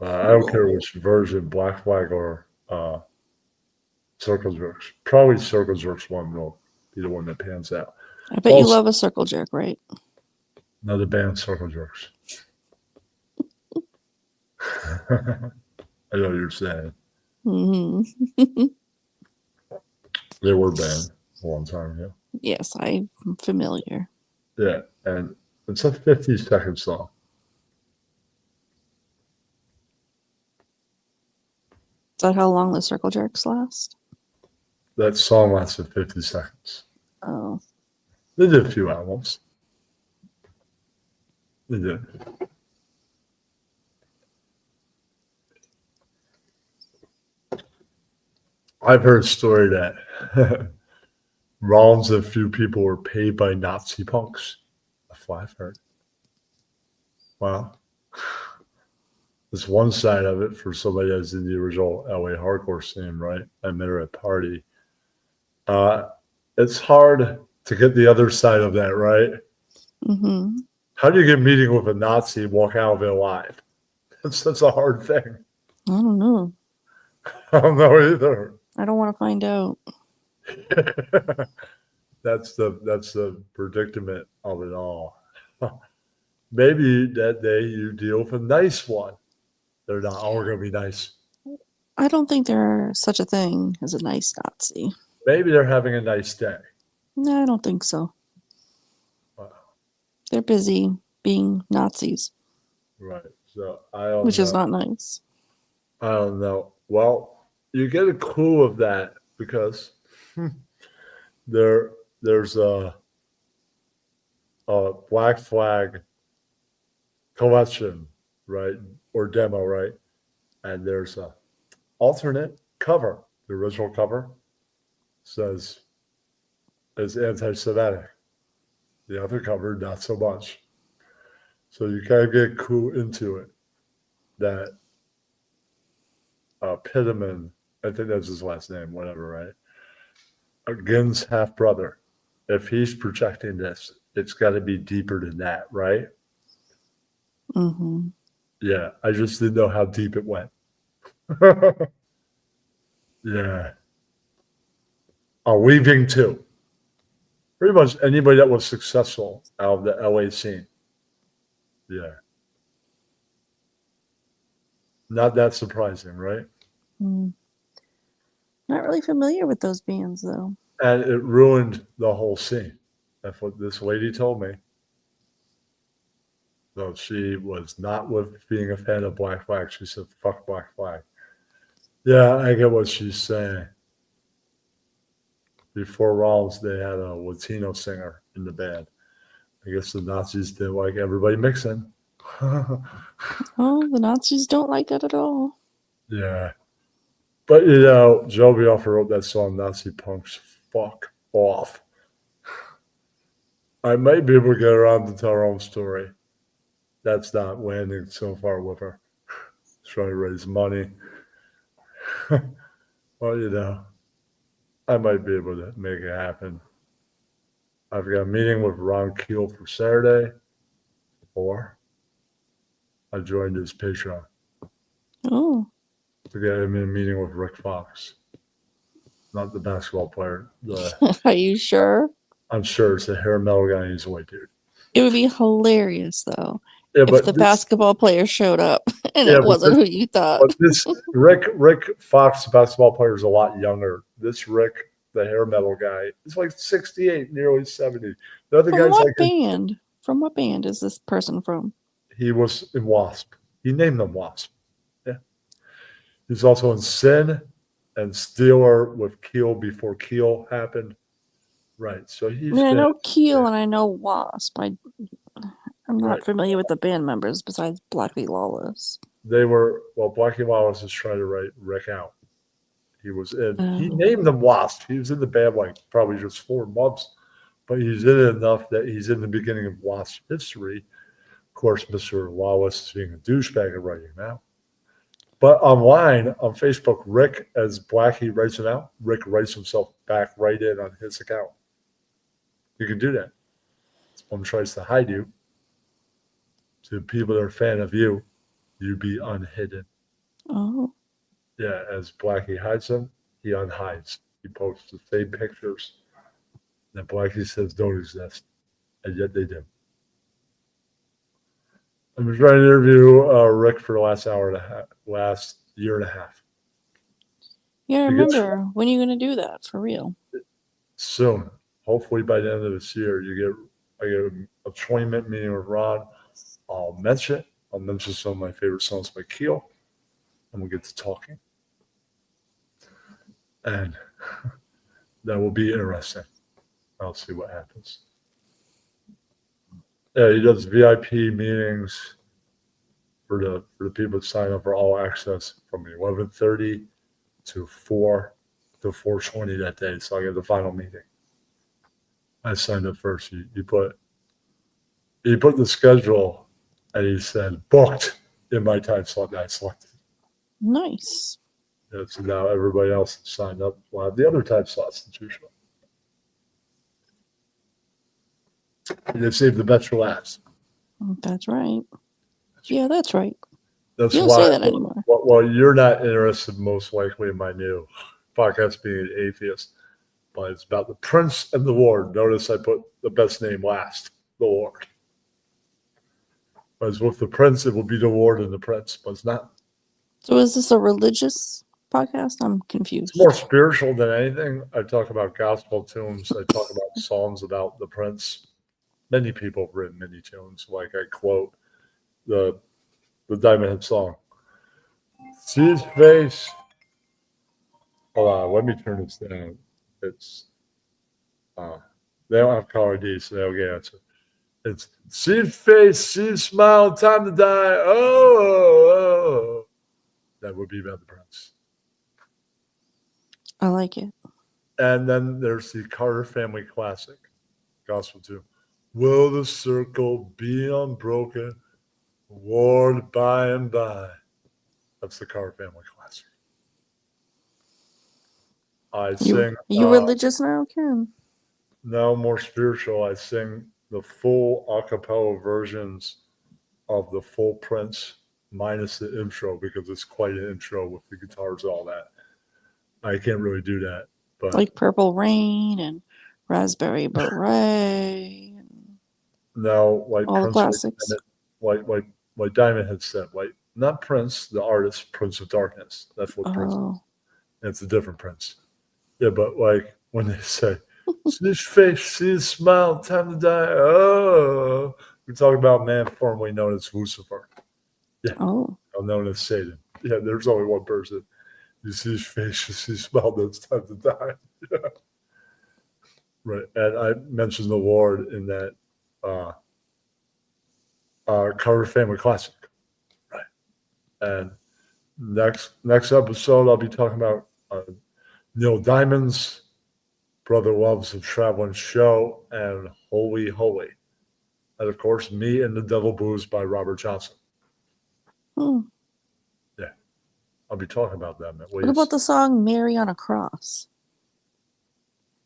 I don't care which version, Black Flag or Circle Jerks. Probably Circle Jerks one will be the one that pans out. I bet you love a circle jerk, right? Another band, Circle Jerks. I know what you're saying. Mm-hmm. They were banned a long time ago. Yes, I'm familiar. Yeah, and it's a 50-second song. Is that how long the circle jerks last? That song lasted 50 seconds. Oh. They did a few albums. They did. I've heard a story that Rollins and a few people were paid by Nazi punks. That's what I've heard. Wow. There's one side of it for somebody that's in the original LA hardcore scene, right? I met her at a party. It's hard to get the other side of that, right? Mm-hmm. How do you get a meeting with a Nazi and walk out of it alive? That's a hard thing. I don't know. I don't know either. I don't want to find out. That's the predicament of it all. Maybe that day you deal with a nice one. They're not all going to be nice. I don't think there's such a thing as a nice Nazi. Maybe they're having a nice day. No, I don't think so. Wow. They're busy being Nazis. Right. So I don't Which know. is not nice. I don't know. Well, you get a clue of that because there's a Black Flag collection, right? Or demo, right? And there's a alternate cover. The original cover says is anti-Semitic. The other cover, not so much. So you kind of get a clue into it that Pitterman, I think that's his last name, whatever, right? Gin's half brother. If he's projecting this, it's got to be deeper than that, right? Mm-hmm. Yeah, I just didn't know how deep it went. Yeah. Weaving too. Pretty much anybody that was successful out of the LA scene. Yeah. Not that surprising, right? Mm. Not really familiar with those bands, though. And it ruined the whole scene. That's what this lady told me. So she was not with being a fan of Black Flag. She said, fuck Black Flag. Yeah, I get what she's saying. Before Rollins, they had a Latino singer in the band. I guess the Nazis didn't like everybody mixing. Oh, the Nazis don't like that at all. Yeah. But, you know, Joe Biafra wrote that song, Nazi Punks, fuck off. I might be able to get around to tell her own story. That's not landing so far with her. Trying to raise money. Well, you know, I might be able to make it happen. I've got a meeting with Ron Keel for Saturday, or I joined his Patreon Oh. to get him in a meeting with Rick Fox. Not the basketball player. Are you sure? I'm sure it's a hair metal guy and he's a white dude. It would be hilarious, though, Yeah, if the basketball player showed up and it wasn't who you thought. But this Rick Fox, the basketball player, is a lot younger. This Rick, the hair metal guy, is like 68, nearly 70. The other From guy's what like band? From what band is this person from? he was in Wasp. He named them Wasp. Yeah. He's also in Sin and Steeler with Keel before Keel happened. Right. So he's. I mean, I know Keel and I know Wasp. I'm not familiar with the band members besides Blackie Lawless. They were, well, Blackie Lawless is trying to write Rick out. He was in, he Oh. named them Wasp. He was in the band like probably just 4 months, but he's in it enough that he's in the beginning of Wasp history. Of course, Mr. Lawless is being a douchebag and writing now. But online, on Facebook, Rick, as Blackie writes it out, Rick writes himself back right in on his account. You can do that. Someone tries to hide you. To people that are a fan of you, you be unhidden. Oh, Yeah, as Blackie hides them, he unhides. He posts the same pictures that Blackie says don't exist, and yet they do. I've been trying to interview Rick for the last hour and a half, last year and a half. yeah, I It gets remember. When are you going to do that for real? soon. Hopefully by the end of this year, I get a 20-minute meeting with Ron. I'll mention some of my favorite songs by Keel, and we'll get to talking. And that will be interesting. I'll see what happens. Yeah, he does VIP meetings for the people that sign up for all access from 11:30 to 4 to 4:20 that day. So I get the final meeting. I signed up first. He put the schedule, and he said booked in my time slot that I selected. Nice. Yeah, so now everybody else signed up will have the other time slots that you show. And they saved the best for last. That's right. Yeah, that's right. That's You don't why. say that anymore. Well, you're not interested, most likely, in my new podcast, being an atheist, but it's about the Prince and the Lord. Notice I put the best name last, the Lord. Whereas with the Prince, it will be the Lord and the Prince, but it's not. So is this a religious podcast? I'm It's confused. more spiritual than anything. I talk about gospel tunes. I talk about songs about the Prince. Many people have written many tunes. Like I quote the Diamond Head song. See his face. Hold on, let me turn this down. It's they don't have caller ID, so they'll get answer. It's see his face, see his smile, time to die. Oh. That would be about the Prince. I like it. And then there's the Carter Family Classic gospel tune. Will the circle be unbroken, worn by and by? That's the Carter Family Classic. I sing. You religious now, Ken? No, more spiritual. I sing the full a cappella versions of the full Prince minus the intro because it's quite an intro with the guitars, all that. I can't really do that, but Like Purple Rain and Raspberry Beret. no, like All the Prince, classics. like Diamond had said, like not Prince, the artist, Prince of Darkness. That's what Prince is. Oh, And it's a different Prince. Yeah, but like when they say, see his face, see his smile, time to die. Oh, we're talking about a man formerly known as Lucifer. Yeah, oh, known as Satan. Yeah, there's only one person. You see his face, you see his smile, then it's time to die. Yeah. Right. And I mentioned the Lord in that Carter Family Classic. Right. And next episode, I'll be talking about Neil Diamond's Brother Loves a Traveling Show and Holy Holy. And of course, Me and the Devil Blues by Robert Johnson. hmm. Yeah. I'll be talking about them at least. What about the song Mary on a Cross?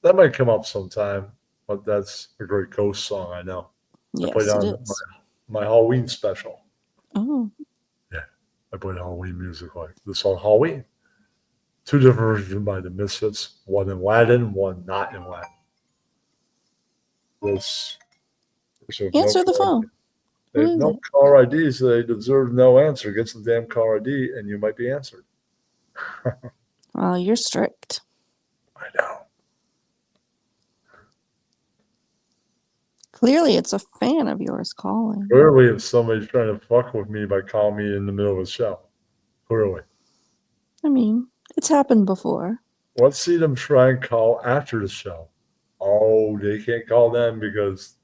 That might come up sometime, but that's a great ghost song, I know. I played Yes, it on is. my Halloween special. Oh, Yeah. I played Halloween music like the song Halloween. 2 different versions by the Misfits, one in Latin, one not in Latin. answer the phone. They have Who is no it? caller ID, so they deserve no answer. Get some damn caller ID, and you might be answered. Well, you're strict. I know. Clearly, it's a fan of yours calling. Clearly, if somebody's trying to fuck with me by calling me in the middle of a show. Clearly. I mean, it's happened before. Let's see them try and call after the show. Oh, they can't call them because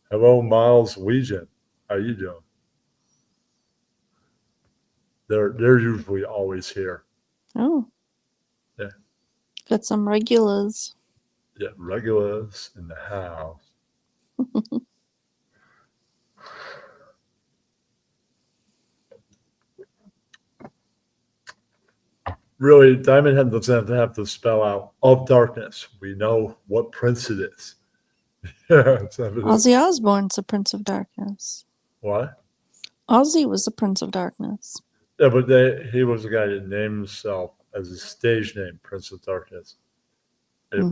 hello, Miles Legion. How you doing? They're usually always here. Oh. Yeah. Got some regulars. Yeah, regulars in the house. really, Diamond Head doesn't have to spell out of darkness. We know what prince it is. Yeah, it's evident. Ozzy Osbourne's the Prince of Darkness. What? Ozzy was the Prince of Darkness. Yeah, but he was the guy that named himself as his stage name, Prince of Darkness. It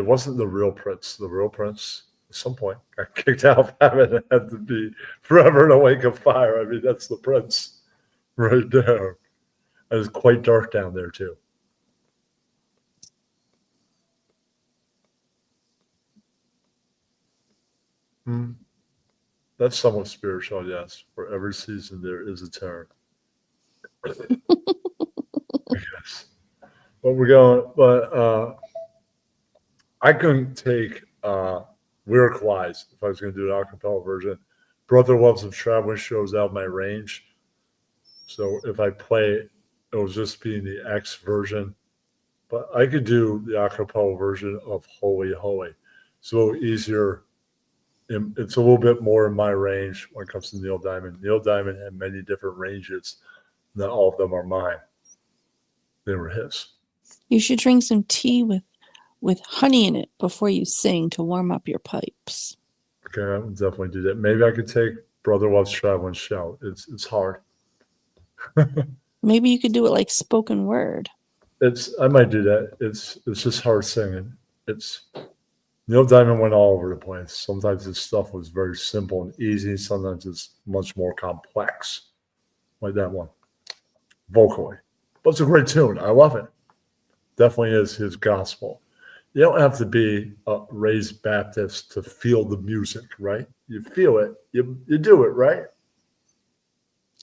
wasn't the real Prince. The real Prince, at some point, got kicked out of heaven and had to be forever in a wake of fire. I mean, that's the Prince right there. And it's quite dark down there, too. That's somewhat spiritual, yes. For every season, there is a turn. I guess. But I couldn't take Lyric Wise if I was going to do an acapella version. Brother Loves of Traveling shows out my range. So if I play, it will just be in the X version. But I could do the acapella version of Holy Holy. It's a little easier. It's a little bit more in my range when it comes to Neil Diamond. Neil Diamond had many different ranges. Not all of them are mine. They were his. You should drink some tea with honey in it before you sing to warm up your pipes. Okay, I would definitely do that. Maybe I could take Brother Loves Traveling shout. It's hard. Maybe you could do it like spoken word. I might do that. It's just hard singing. Neil Diamond went all over the place. Sometimes his stuff was very simple and easy. Sometimes it's much more complex, like that one, vocally. But it's a great tune. I love it. Definitely is his gospel. You don't have to be a raised Baptist to feel the music, right? You feel it. You do it, right?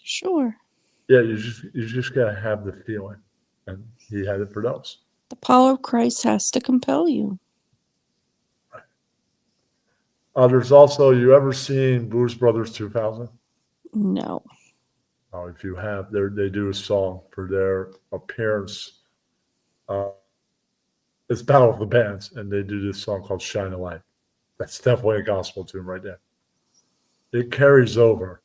Sure. Yeah, you just gotta have the feeling, and he had it for those. The power of Christ has to compel you. There's also, you ever seen Blues Brothers 2000? No. If you have, they do a song for their appearance. It's Battle of the Bands, and they do this song called Shine a Light. That's definitely a gospel tune right there. It carries over.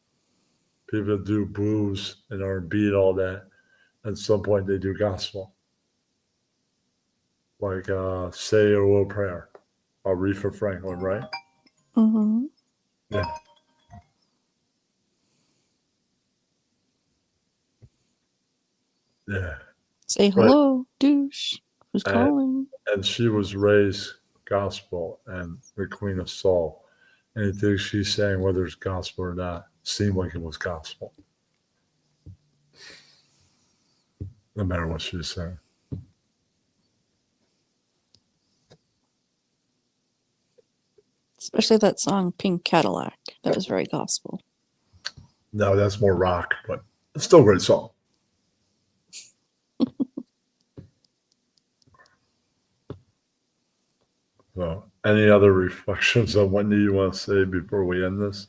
People do blues and R&B and all that. At some point, they do gospel. Like Say a Little Prayer, Aretha Franklin, right? Mm-hmm. Yeah. Yeah. Say hello, douche. Who's And- calling? And she was raised gospel and the Queen of Soul. Anything she's saying, whether it's gospel or not, seemed like it was gospel. No matter what she was saying. Especially that song, Pink Cadillac. That was very gospel. No, that's more rock, but it's still a great song. So, any other reflections on Wendy you want to say before we end this?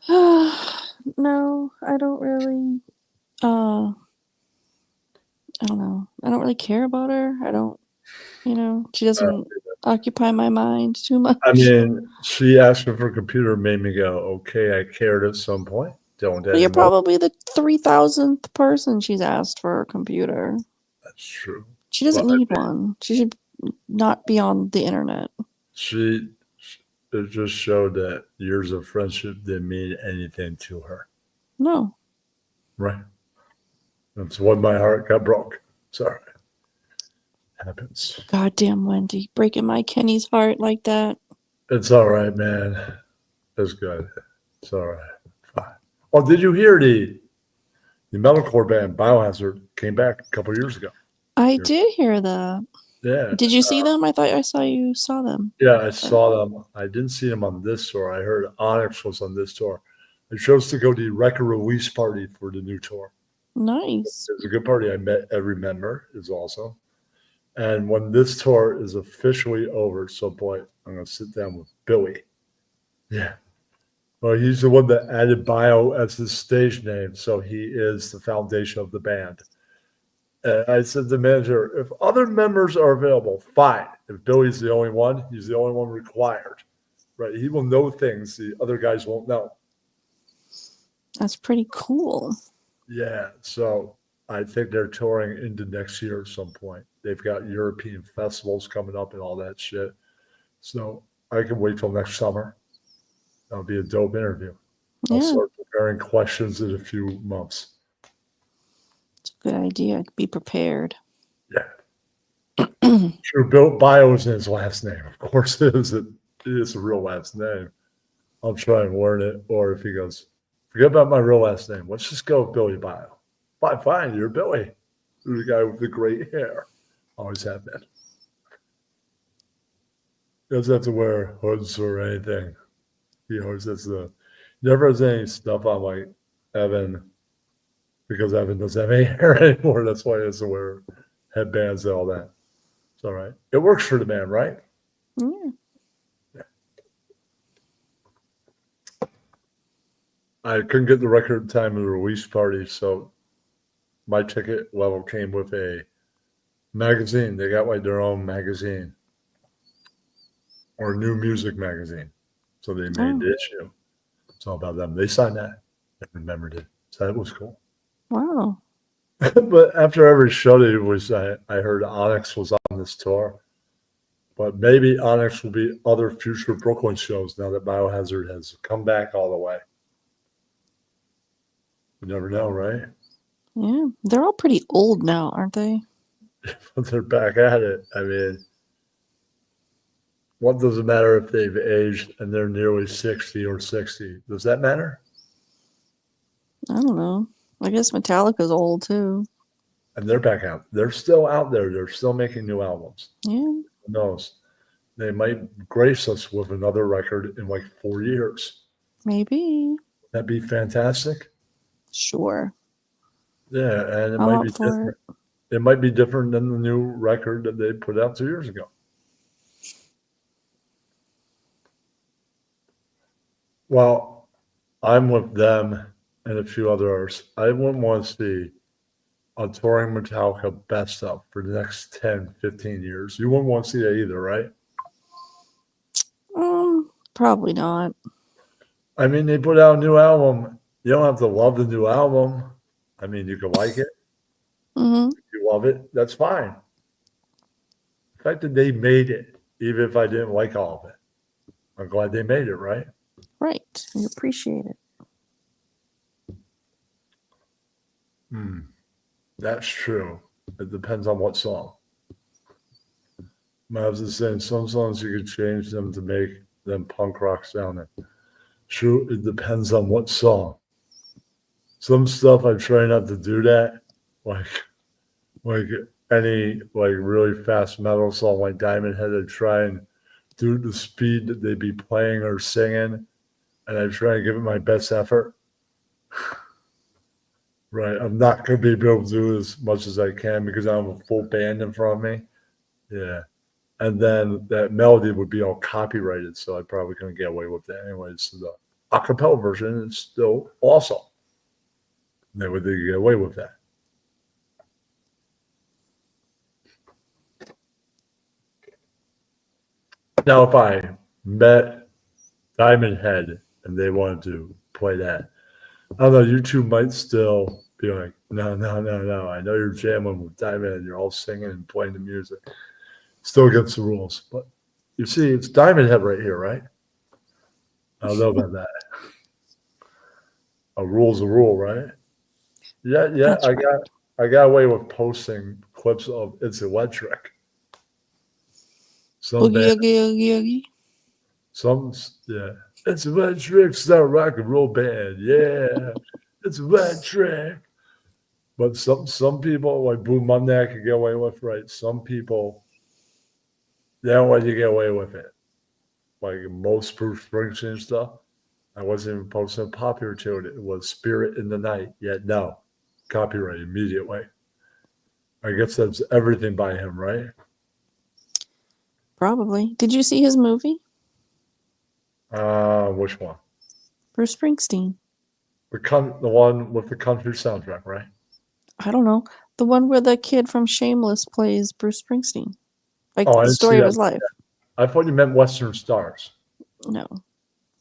No, I don't really. I don't know. I don't really care about her. I don't. She doesn't occupy my mind too much. I mean, she asked for a computer, made me go, okay, I cared at some point. Don't But you're anymore. probably the 3,000th person she's asked for a computer. That's true. She doesn't But I need mean, one. She should not be on the internet. It just showed that years of friendship didn't mean anything to her. No. Right. That's when my heart got broke. Sorry. Happens. Goddamn Wendy. Breaking my Kenny's heart like that. It's all right, man. It's good. It's all right. Fine. Oh, did you hear the metalcore band Biohazard came back a couple of years ago? I did hear that. Yeah. Did you see them? I thought I saw you saw them. Yeah, I saw them. I didn't see them on this tour. I heard Onyx was on this tour. I chose to go to the record release party for the new tour. Nice. It was a good party. I met every member. It was awesome. And when this tour is officially over at some point, I'm going to sit down with Billy. Yeah. Well, he's the one that added Bio as his stage name, so he is the foundation of the band. And I said to the manager, if other members are available, fine. If Billy's the only one, he's the only one required. Right? He will know things the other guys won't know. That's pretty cool. Yeah. So I think they're touring into next year at some point. They've got European festivals coming up and all that shit. So I can wait till next summer. That'll be a dope interview. I'll Yeah, start preparing questions in a few months. it's a good idea. Be prepared. Yeah. Sure, Bill Bio is in his last name. Of course it is. It is a real last name. I'll try and learn it. Or if he goes, forget about my real last name. Let's just go with Billy Bio. Fine, you're Billy. You're the guy with the great hair. Always have been. Doesn't have to wear hoods or anything. He always has never has any stuff on like Evan because Evan doesn't have any hair anymore. That's why he has to wear headbands and all that. It's all right. It works for the man, right? Yeah. I couldn't get the record time of the release party, so my ticket level came with a magazine. They got like their own magazine or new music magazine. So they made the issue. It's all about them. They signed that and remembered it. So that was cool. Wow. But after every show they was, I heard Onyx was on this tour. But maybe Onyx will be other future Brooklyn shows now that Biohazard has come back all the way. You never know, right? Yeah. They're all pretty old now, aren't they? But they're back at it. I mean, what does it matter if they've aged and they're nearly 60 or 60? Does that matter? I don't know. I guess Metallica's old too. And they're back out. They're still out there. They're still making new albums. Yeah. Who knows? They might grace us with another record in like 4 years. Maybe. That'd be fantastic. Sure. Yeah, and it I'm might up be for different. It might be different than the new record that they put out 2 years ago. Well, I'm with them and a few other artists. I wouldn't want to see a touring Metallica best of for the next 10, 15 years. You wouldn't want to see that either, right? Probably not. I mean, they put out a new album. You don't have to love the new album. I mean, you can like it. Mm-hmm. If you love it, that's fine. The fact that they made it, even if I didn't like all of it, I'm glad they made it, right? Right. We appreciate it. That's true. It depends on what song. Mavs is saying some songs you could change them to make them punk rock sounding. True, it depends on what song. Some stuff I try not to do that, like any like really fast metal song like Diamond Head. I try and do the speed that they be playing or singing, and I try and give it my best effort. Right, I'm not going to be able to do as much as I can because I have a full band in front of me. Yeah, and then that melody would be all copyrighted, so I probably couldn't get away with that anyways. So the acapella version is still awesome. They would get away with that. Now, if I met Diamond Head and they wanted to play that, I don't know, you two might still be like, no. I know you're jamming with Diamond and you're all singing and playing the music. Still against the rules. But you see, it's Diamond Head right here, right? I don't know about that. A rule's a rule, right? Yeah. That's right. I got away with posting clips of It's Electric. Some Oogie, band, oogie, oogie, oogie. yeah. It's Electric, it's not a rock and roll band. Yeah, it's Electric. But some people, like Blue Monday, I could get away with, right? Some people, they don't let you get away with it. Like most Bruce Springsteen stuff, I wasn't even posting a popular tune. It was Spirit in the Night. Yet no, copyright immediately. I guess that's everything by him, right? Probably. Did you see his movie? Which one? Bruce Springsteen. The one with the country soundtrack, right? I don't know. The one where the kid from Shameless plays Bruce Springsteen. Like Oh, I the didn't see story of that. his life. I thought you meant Western Stars. No.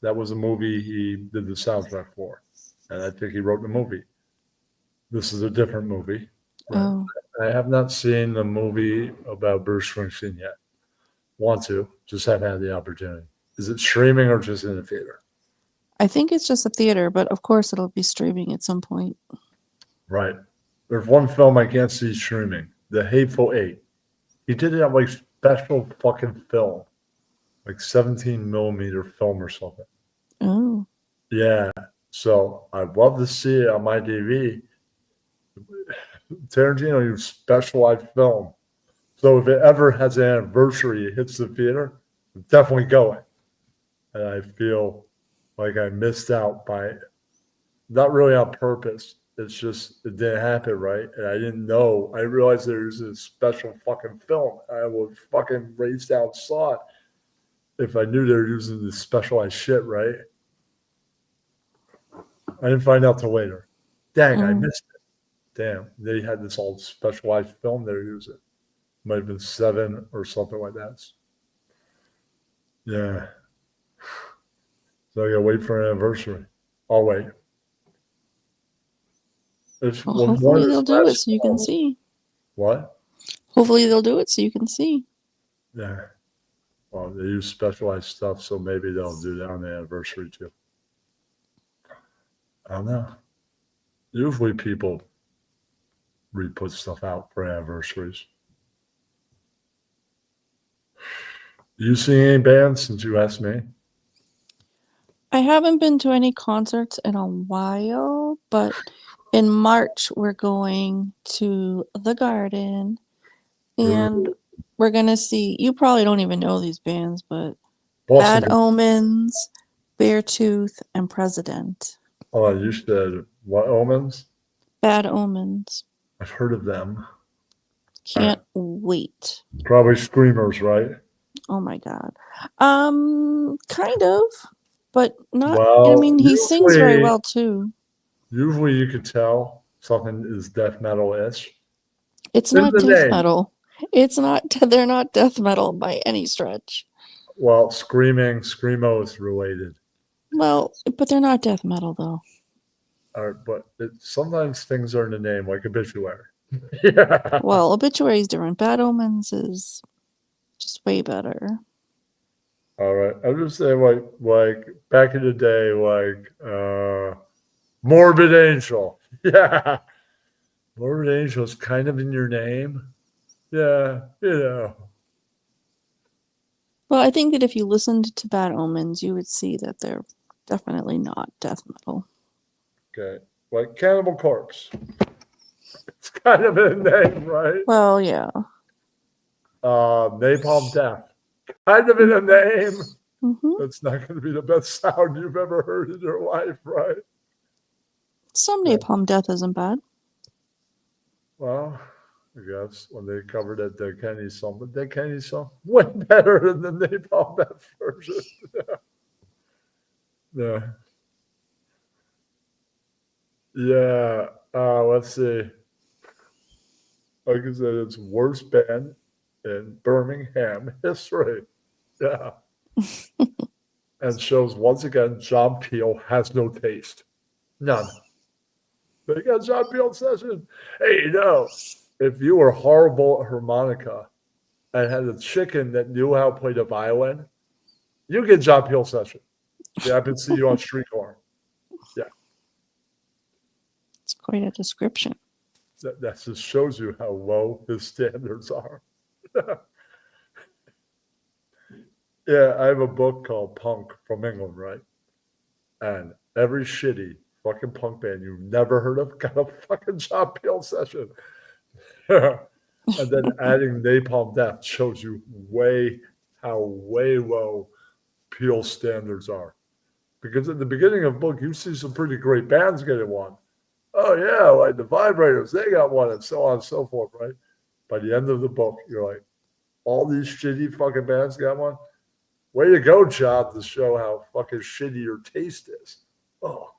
That was a movie he did the soundtrack for, and I think he wrote the movie. This is a different movie. Right. Oh, I have not seen the movie about Bruce Springsteen yet. Want to, just haven't had the opportunity. Is it streaming or just in the theater? I think it's just a theater, but of course it'll be streaming at some point. Right. There's one film I can't see streaming, The Hateful Eight. He did it on like special fucking film, like 17 millimeter film or something. Oh, Yeah. So I'd love to see it on my TV. Tarantino used specialized film. So if it ever has an anniversary, it hits the theater, I'm definitely going. And I feel like I missed out by not really on purpose. It's just it didn't happen right. And I didn't know. I realized there's a special fucking film. I would fucking race down saw it if I knew they were using this specialized shit, right? I didn't find out till later. Dang, I missed it. Damn, they had this all specialized film they were using. Might have been 7 or something like that. Yeah. So I gotta wait for an anniversary. I'll wait. It's well, one hopefully of they'll his do it last so you can films. see. What? Hopefully they'll do it so you can see. Yeah. Well, they use specialized stuff, so maybe they'll do that on the anniversary too. I don't know. Usually people re-put stuff out for anniversaries. You see any bands since you asked me? I haven't been to any concerts in a while, but in March we're going to the Garden and we're gonna see. You probably don't even know these bands, but Boston. Bad Omens, Beartooth, and President. Oh, you said what omens? Bad Omens. I've heard of them. Can't wait. Probably screamers, right? Oh my god. Kind of, but not. I Well, mean, he sings very well too. Usually you could tell something is death metal-ish. It's In not the death name. metal. It's not. They're not death metal by any stretch. Well, screaming, screamo is related. Well, but they're not death metal though. But sometimes things are in the name, like obituary. Yeah. Well, Obituary is different. Bad Omens is just way better. All right. I'm just saying, like back in the day, Morbid Angel. Yeah. Morbid Angel is kind of in your name. Yeah, Well, I think that if you listened to Bad Omens, you would see that they're definitely not death metal. Okay. Like Cannibal Corpse. It's kind of in name, right? Well, yeah. Napalm Death. Kind of in a name. Mm-hmm. That's not going to be the best sound you've ever heard in your life, right? Some Napalm Death isn't bad. Well, I guess when they covered that Dead Kennedy song, but Dead Kennedy song way better than the Napalm Death version. Yeah. Yeah. Let's see. Like I said, it's worst band in Birmingham history. Yeah. And shows once again John Peel has no taste. None. They got John Peel session. Hey, if you were horrible at harmonica and had a chicken that knew how to play the violin, you get John Peel session. Yeah, I can see you on street corner. Yeah. It's quite a description. That just shows you how low his standards are. Yeah, I have a book called Punk from England, right? And every shitty fucking punk band you've never heard of got a fucking John Peel session. And then adding Napalm Death shows you how way low Peel standards are. Because at the beginning of the book, you see some pretty great bands getting one. Oh, yeah, like the Vibrators, they got one, and so on and so forth, right? By the end of the book, you're like, all these shitty fucking bands got one? Way to go, John, to show how fucking shitty your taste is. Oh,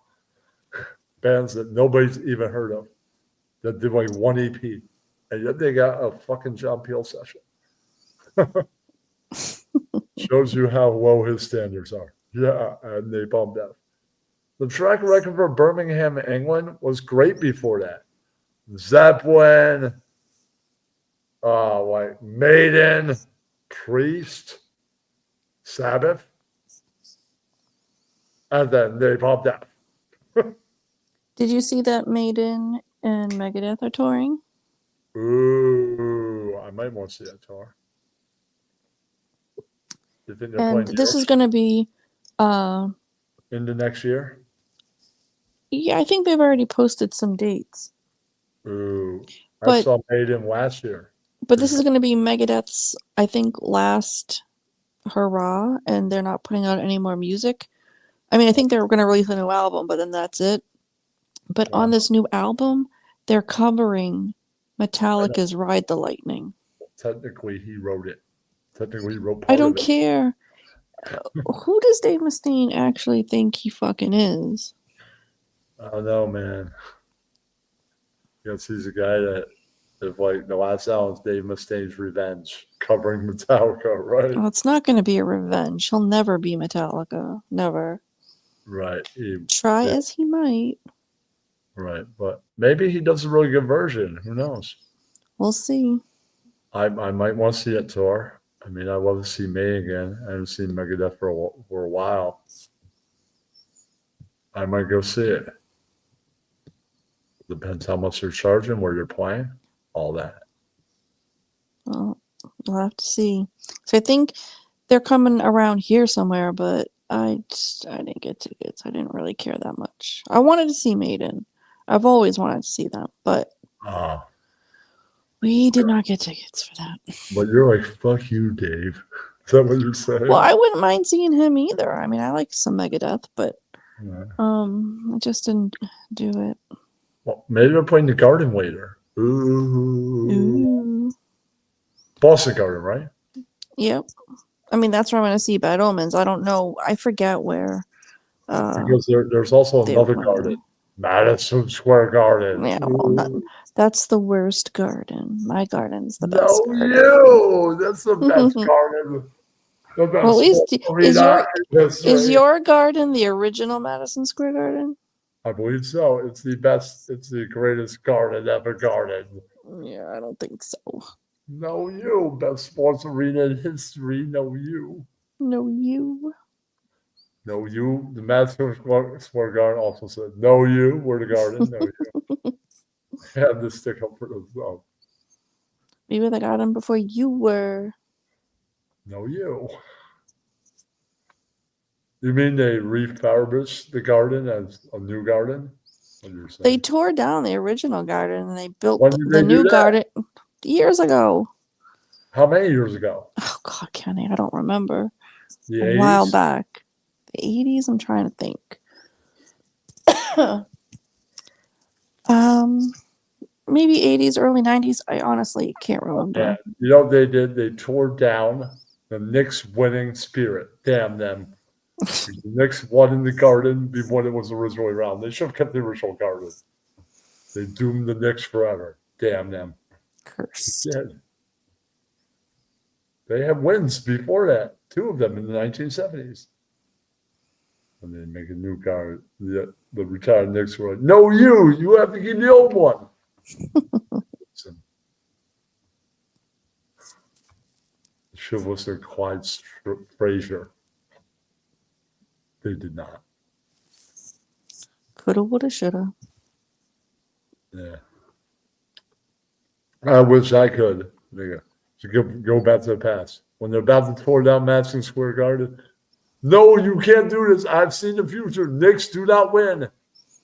bands that nobody's even heard of that did like one EP, and yet they got a fucking John Peel session. Shows you how low his standards are. Yeah, and Napalm Death. The track record for Birmingham, England was great before that. Zeppelin, like Maiden, Priest, Sabbath, and then they popped out. Did you see that Maiden and Megadeth are touring? Ooh, I might want to see that tour. You think they're And playing this is going to be, into next year? yeah, I think they've already posted some dates. Ooh, I But saw Maiden last year. but this is going to be Megadeth's, I think, last hurrah, and they're not putting out any more music. I mean, I think they're going to release a new album, but then that's it. But on this new album, they're covering Metallica's Ride the Lightning. Technically, he wrote it. Technically, he wrote I part of don't it. care. Who does Dave Mustaine actually think he fucking is? I don't know, man. Because he's a guy that, if like the last album's Dave Mustaine's Revenge, covering Metallica, right? Well, it's not going to be a revenge. He'll never be Metallica. Never. Right. Try as he might. Right. But maybe he does a really good version. Who knows? We'll see. I might want to see that tour. I mean, I'd love to see May again. I haven't seen Megadeth for a while. I might go see it. Depends how much they're charging, where you're playing, all that. Well, we'll have to see. So I think they're coming around here somewhere, but I didn't get tickets. I didn't really care that much. I wanted to see Maiden. I've always wanted to see them, but we did not get tickets for that. But you're like, fuck you, Dave. Is that what you're saying? Well, I wouldn't mind seeing him either. I mean, I like some Megadeth, but I just didn't do it. Well, maybe they're playing the Garden later. Ooh. Boston Garden, right? Yep. I mean, that's where I'm going to see Bad Omens. I don't know. I forget where. Because there's also another garden, Madison Square Garden. Yeah, well, that's the worst garden. My garden's the best garden. You! That's the best garden. The best Well, at least is your garden the original Madison Square Garden? I believe so. It's the best. It's the greatest garden ever garden. Yeah, I don't think so. No, you. Best sports arena in history. No, you. No, you. No, you. The Madison Square Garden also said, no, you. We're the garden. No, you. Had to stick up for themselves. We were the garden before you were. No, you. You mean they refurbished the garden as a new garden? What you're saying? They tore down the original garden and they built When did the they do new that? garden years ago. How many years ago? Oh God, Kenny, I don't remember. The A 80s? while back. The 80s, I'm trying to think. Maybe 80s, early 90s. I honestly can't remember. Yeah. You know what they did? They tore down the Knicks winning spirit. Damn them. The Knicks won in the garden before it was originally around. They should have kept the original garden. They doomed the Knicks forever. Damn them. Cursed. They had wins before that. 2 of them in the 1970s. And they make a new garden. The retired Knicks were like, no, you have to keep the old one. Should have listed Clyde Frazier. They did not. Coulda, woulda, shoulda. Yeah. I wish I could. To go back to the past. When they're about to tear down Madison Square Garden, no, you can't do this. I've seen the future. Knicks do not win.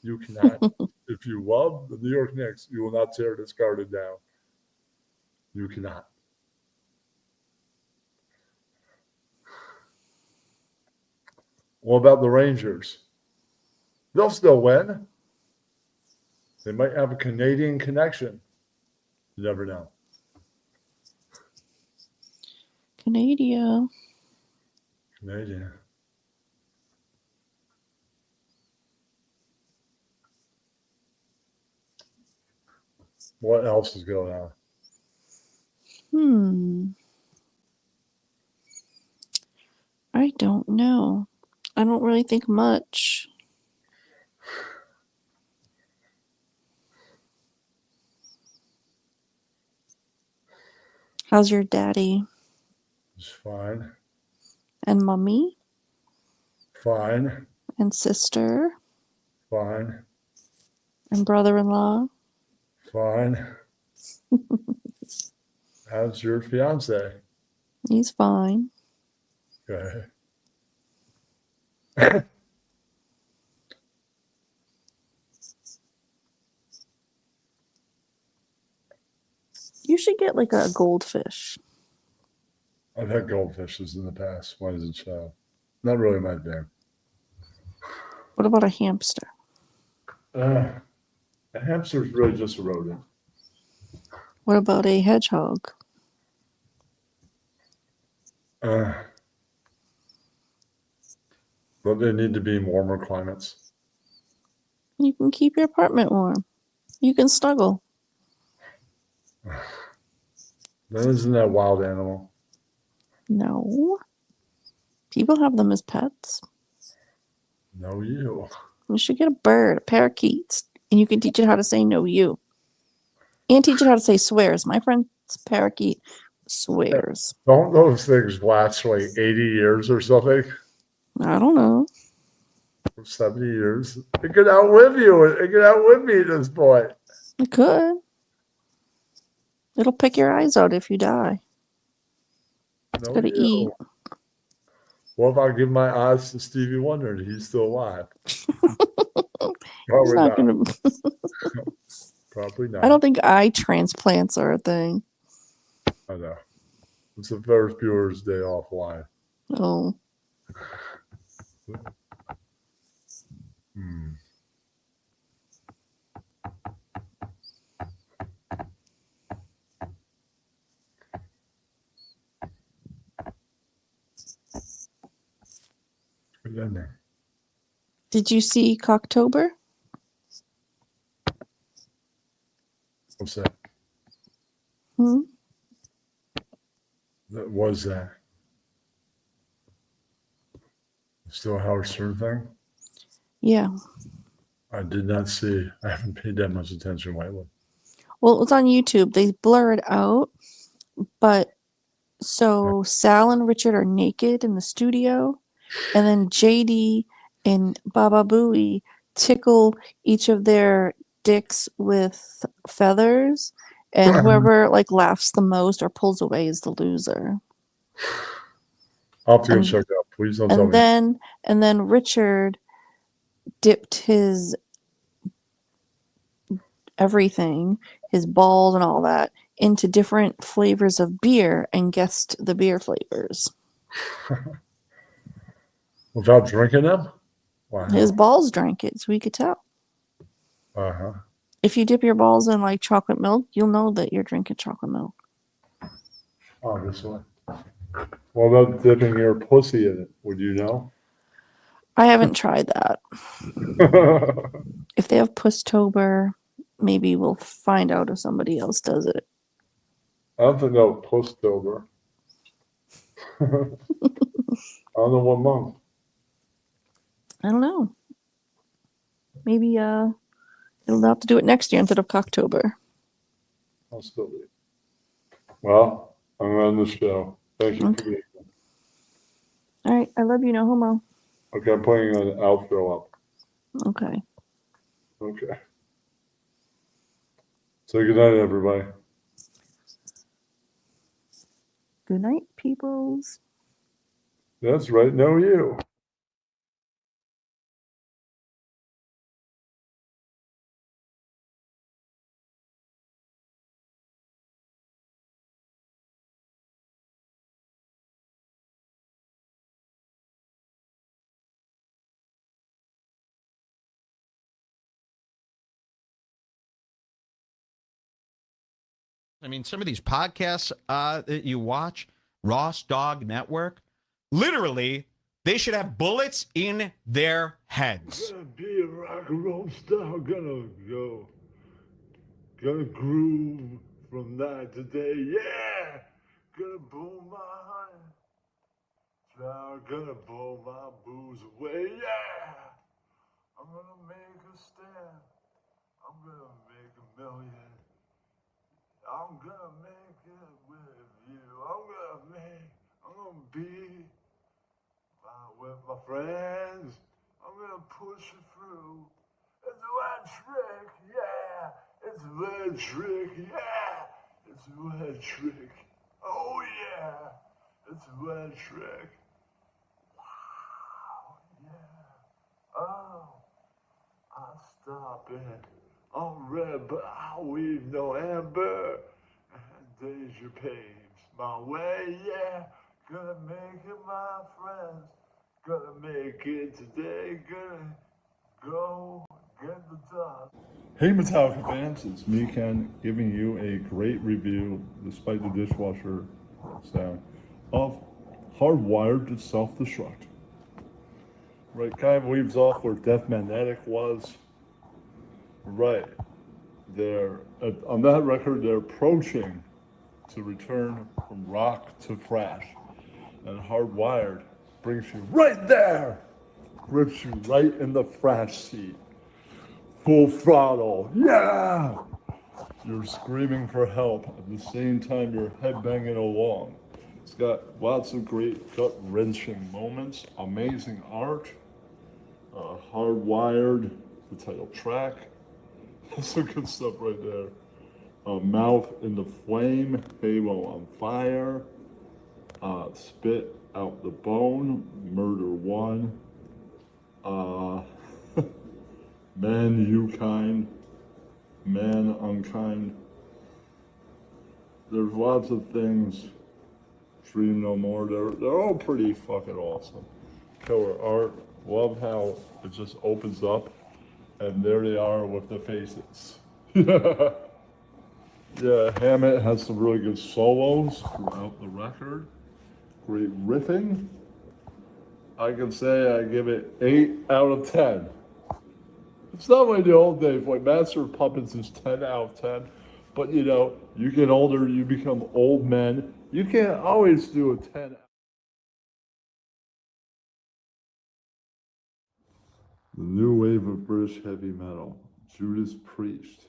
You cannot. If you love the New York Knicks, you will not tear this garden down. You cannot. What about the Rangers? They'll still win. They might have a Canadian connection. You never know. Canadian. What else is going on? I don't know. I don't really think much. How's your daddy It's fine. and mummy Fine. and sister Fine. and brother-in-law? Fine. How's your fiance? He's fine. Okay. You should get like a goldfish. I've had goldfishes in the past when I was a child. Not really my thing. What about a hamster? A hamster's really just a rodent. What about a hedgehog? But they need to be in warmer climates. You can keep your apartment warm. You can snuggle. Then isn't that a wild animal? No. People have them as pets. No, you. You should get a bird, a parakeet, and you can teach it how to say no you. And teach it how to say swears. My friend's parakeet swears. Don't those things last like 80 years or something? I don't know. 70 years? It could outlive you. It could outlive me at this point. It could. It'll pick your eyes out if you die. It's No, gotta you. eat. What if I give my eyes to Stevie Wonder and he's still alive? It's Probably not not. gonna. Probably not. I don't think eye transplants are a thing. I know. It's the Ferris Bueller's Day Off line. Oh, Hmm. Good ending. did you see Cocktober? What's that? Hmm? That was that. Still a Howard Stern thing? Yeah. I did not see. I haven't paid that much attention lately. Well, it was on YouTube. They blur it out, but so Sal and Richard are naked in the studio, and then JD and Baba Booey tickle each of their dicks with feathers, and whoever like laughs the most or pulls away is the loser. I'll have to go And- check it out. Please don't tell And me. then Richard dipped his everything, his balls and all that, into different flavors of beer and guessed the beer flavors. Without drinking them? Wow. His balls drank it, so we could tell. Uh-huh. If you dip your balls in like chocolate milk, you'll know that you're drinking chocolate milk. Obviously. What about dipping your pussy in it? Would you know? I haven't tried that. If they have Pusstober, maybe we'll find out if somebody else does it. I don't think they'll post over. I don't know what month. I don't know. Maybe it'll have to do it next year instead of Cocktober. I'll still be. Well, I'm on the show. Thank you for Okay. being here. All right, I love you, no homo. Okay, I'm putting an outro up. Okay. Okay. So good night, everybody. Good night, peoples. That's right. No, you. I mean, some of these podcasts that you watch, Ross Dog Network, literally, they should have bullets in their heads. Gonna be a rock and roll star, gonna groove from night to day, yeah! Gonna boom my honey, gonna blow my booze away, yeah! I'm gonna make a stand, I'm gonna make $1 million, I'm gonna make it with you. be with my friends. I'm gonna push it through. It's a wet trick, yeah. It's a wet trick, yeah. It's a wet trick. Oh yeah. It's a wet trick. Wow, yeah. Oh, I'll stop it. I'm red, but I'll weave no amber. And danger paves my way, yeah. Gonna make it, my friends. Gonna make it today. Gonna go get the dust. Hey Metallica fans, it's me Ken giving you a great review, despite the dishwasher sound, of Hardwired to Self-Destruct. Right, kind of leaves off where Death Magnetic was. Right, they're on that record they're approaching to return from rock to thrash, and Hardwired brings you right there, grips you right in the thrash seat. Full throttle, yeah! You're screaming for help at the same time you're headbanging along. It's got lots of great gut-wrenching moments, amazing art, Hardwired, the title track. That's some good stuff right there. Mouth in the Flame, Halo on Fire, Spit Out the Bone, Murder One, Man You Kind, Man Unkind. There's lots of things. Dream No More. They're all pretty fucking awesome. Killer art. Love how it just opens up, and there they are with the faces. Yeah, Hammett has some really good solos throughout the record. Great riffing. I can say I give it 8 out of 10. It's not like the old days, like Master of Puppets is 10 out of 10. But you know, you get older, you become old men. You can't always do a 10. The new wave of British heavy metal, Judas Priest.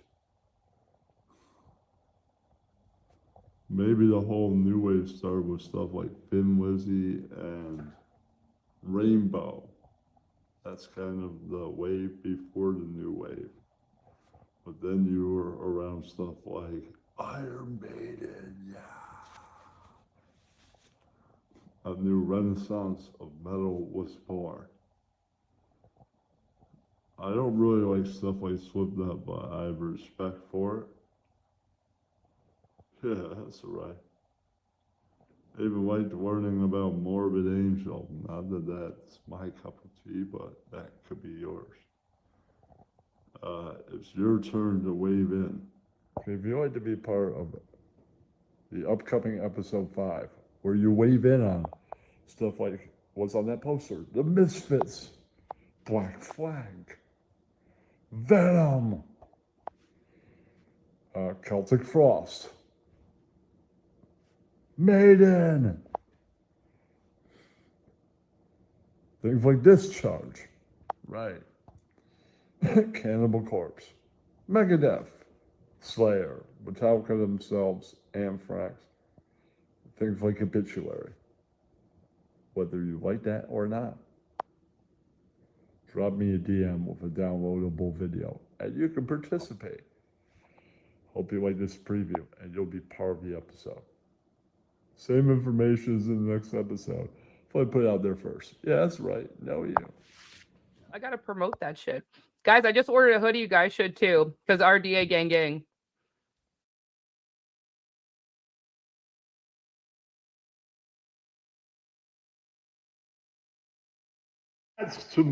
Maybe the whole new wave started with stuff like Thin Lizzy and Rainbow. That's kind of the wave before the new wave. But then you were around stuff like Iron Maiden, yeah. A new renaissance of metal was born. I don't really like stuff like Slipknot, but I have respect for it. Yeah, that's right. I even liked learning about Morbid Angel. Not that that's my cup of tea, but that could be yours. It's your turn to wave in. Okay, if you'd like to be part of the upcoming episode 5, where you wave in on stuff like what's on that poster, The Misfits, Black Flag, Venom, Celtic Frost, Maiden, things like Discharge, right? Cannibal Corpse, Megadeth, Slayer, Metallica themselves, Anthrax, things like Obituary. Whether you like that or not, drop me a DM with a downloadable video, and you can participate. Hope you like this preview, and you'll be part of the episode. Same information as in the next episode. If I put it out there first. Yeah, that's right. No, you. I gotta promote that shit. Guys, I just ordered a hoodie. You guys should too. Because RDA gang gang. That's to my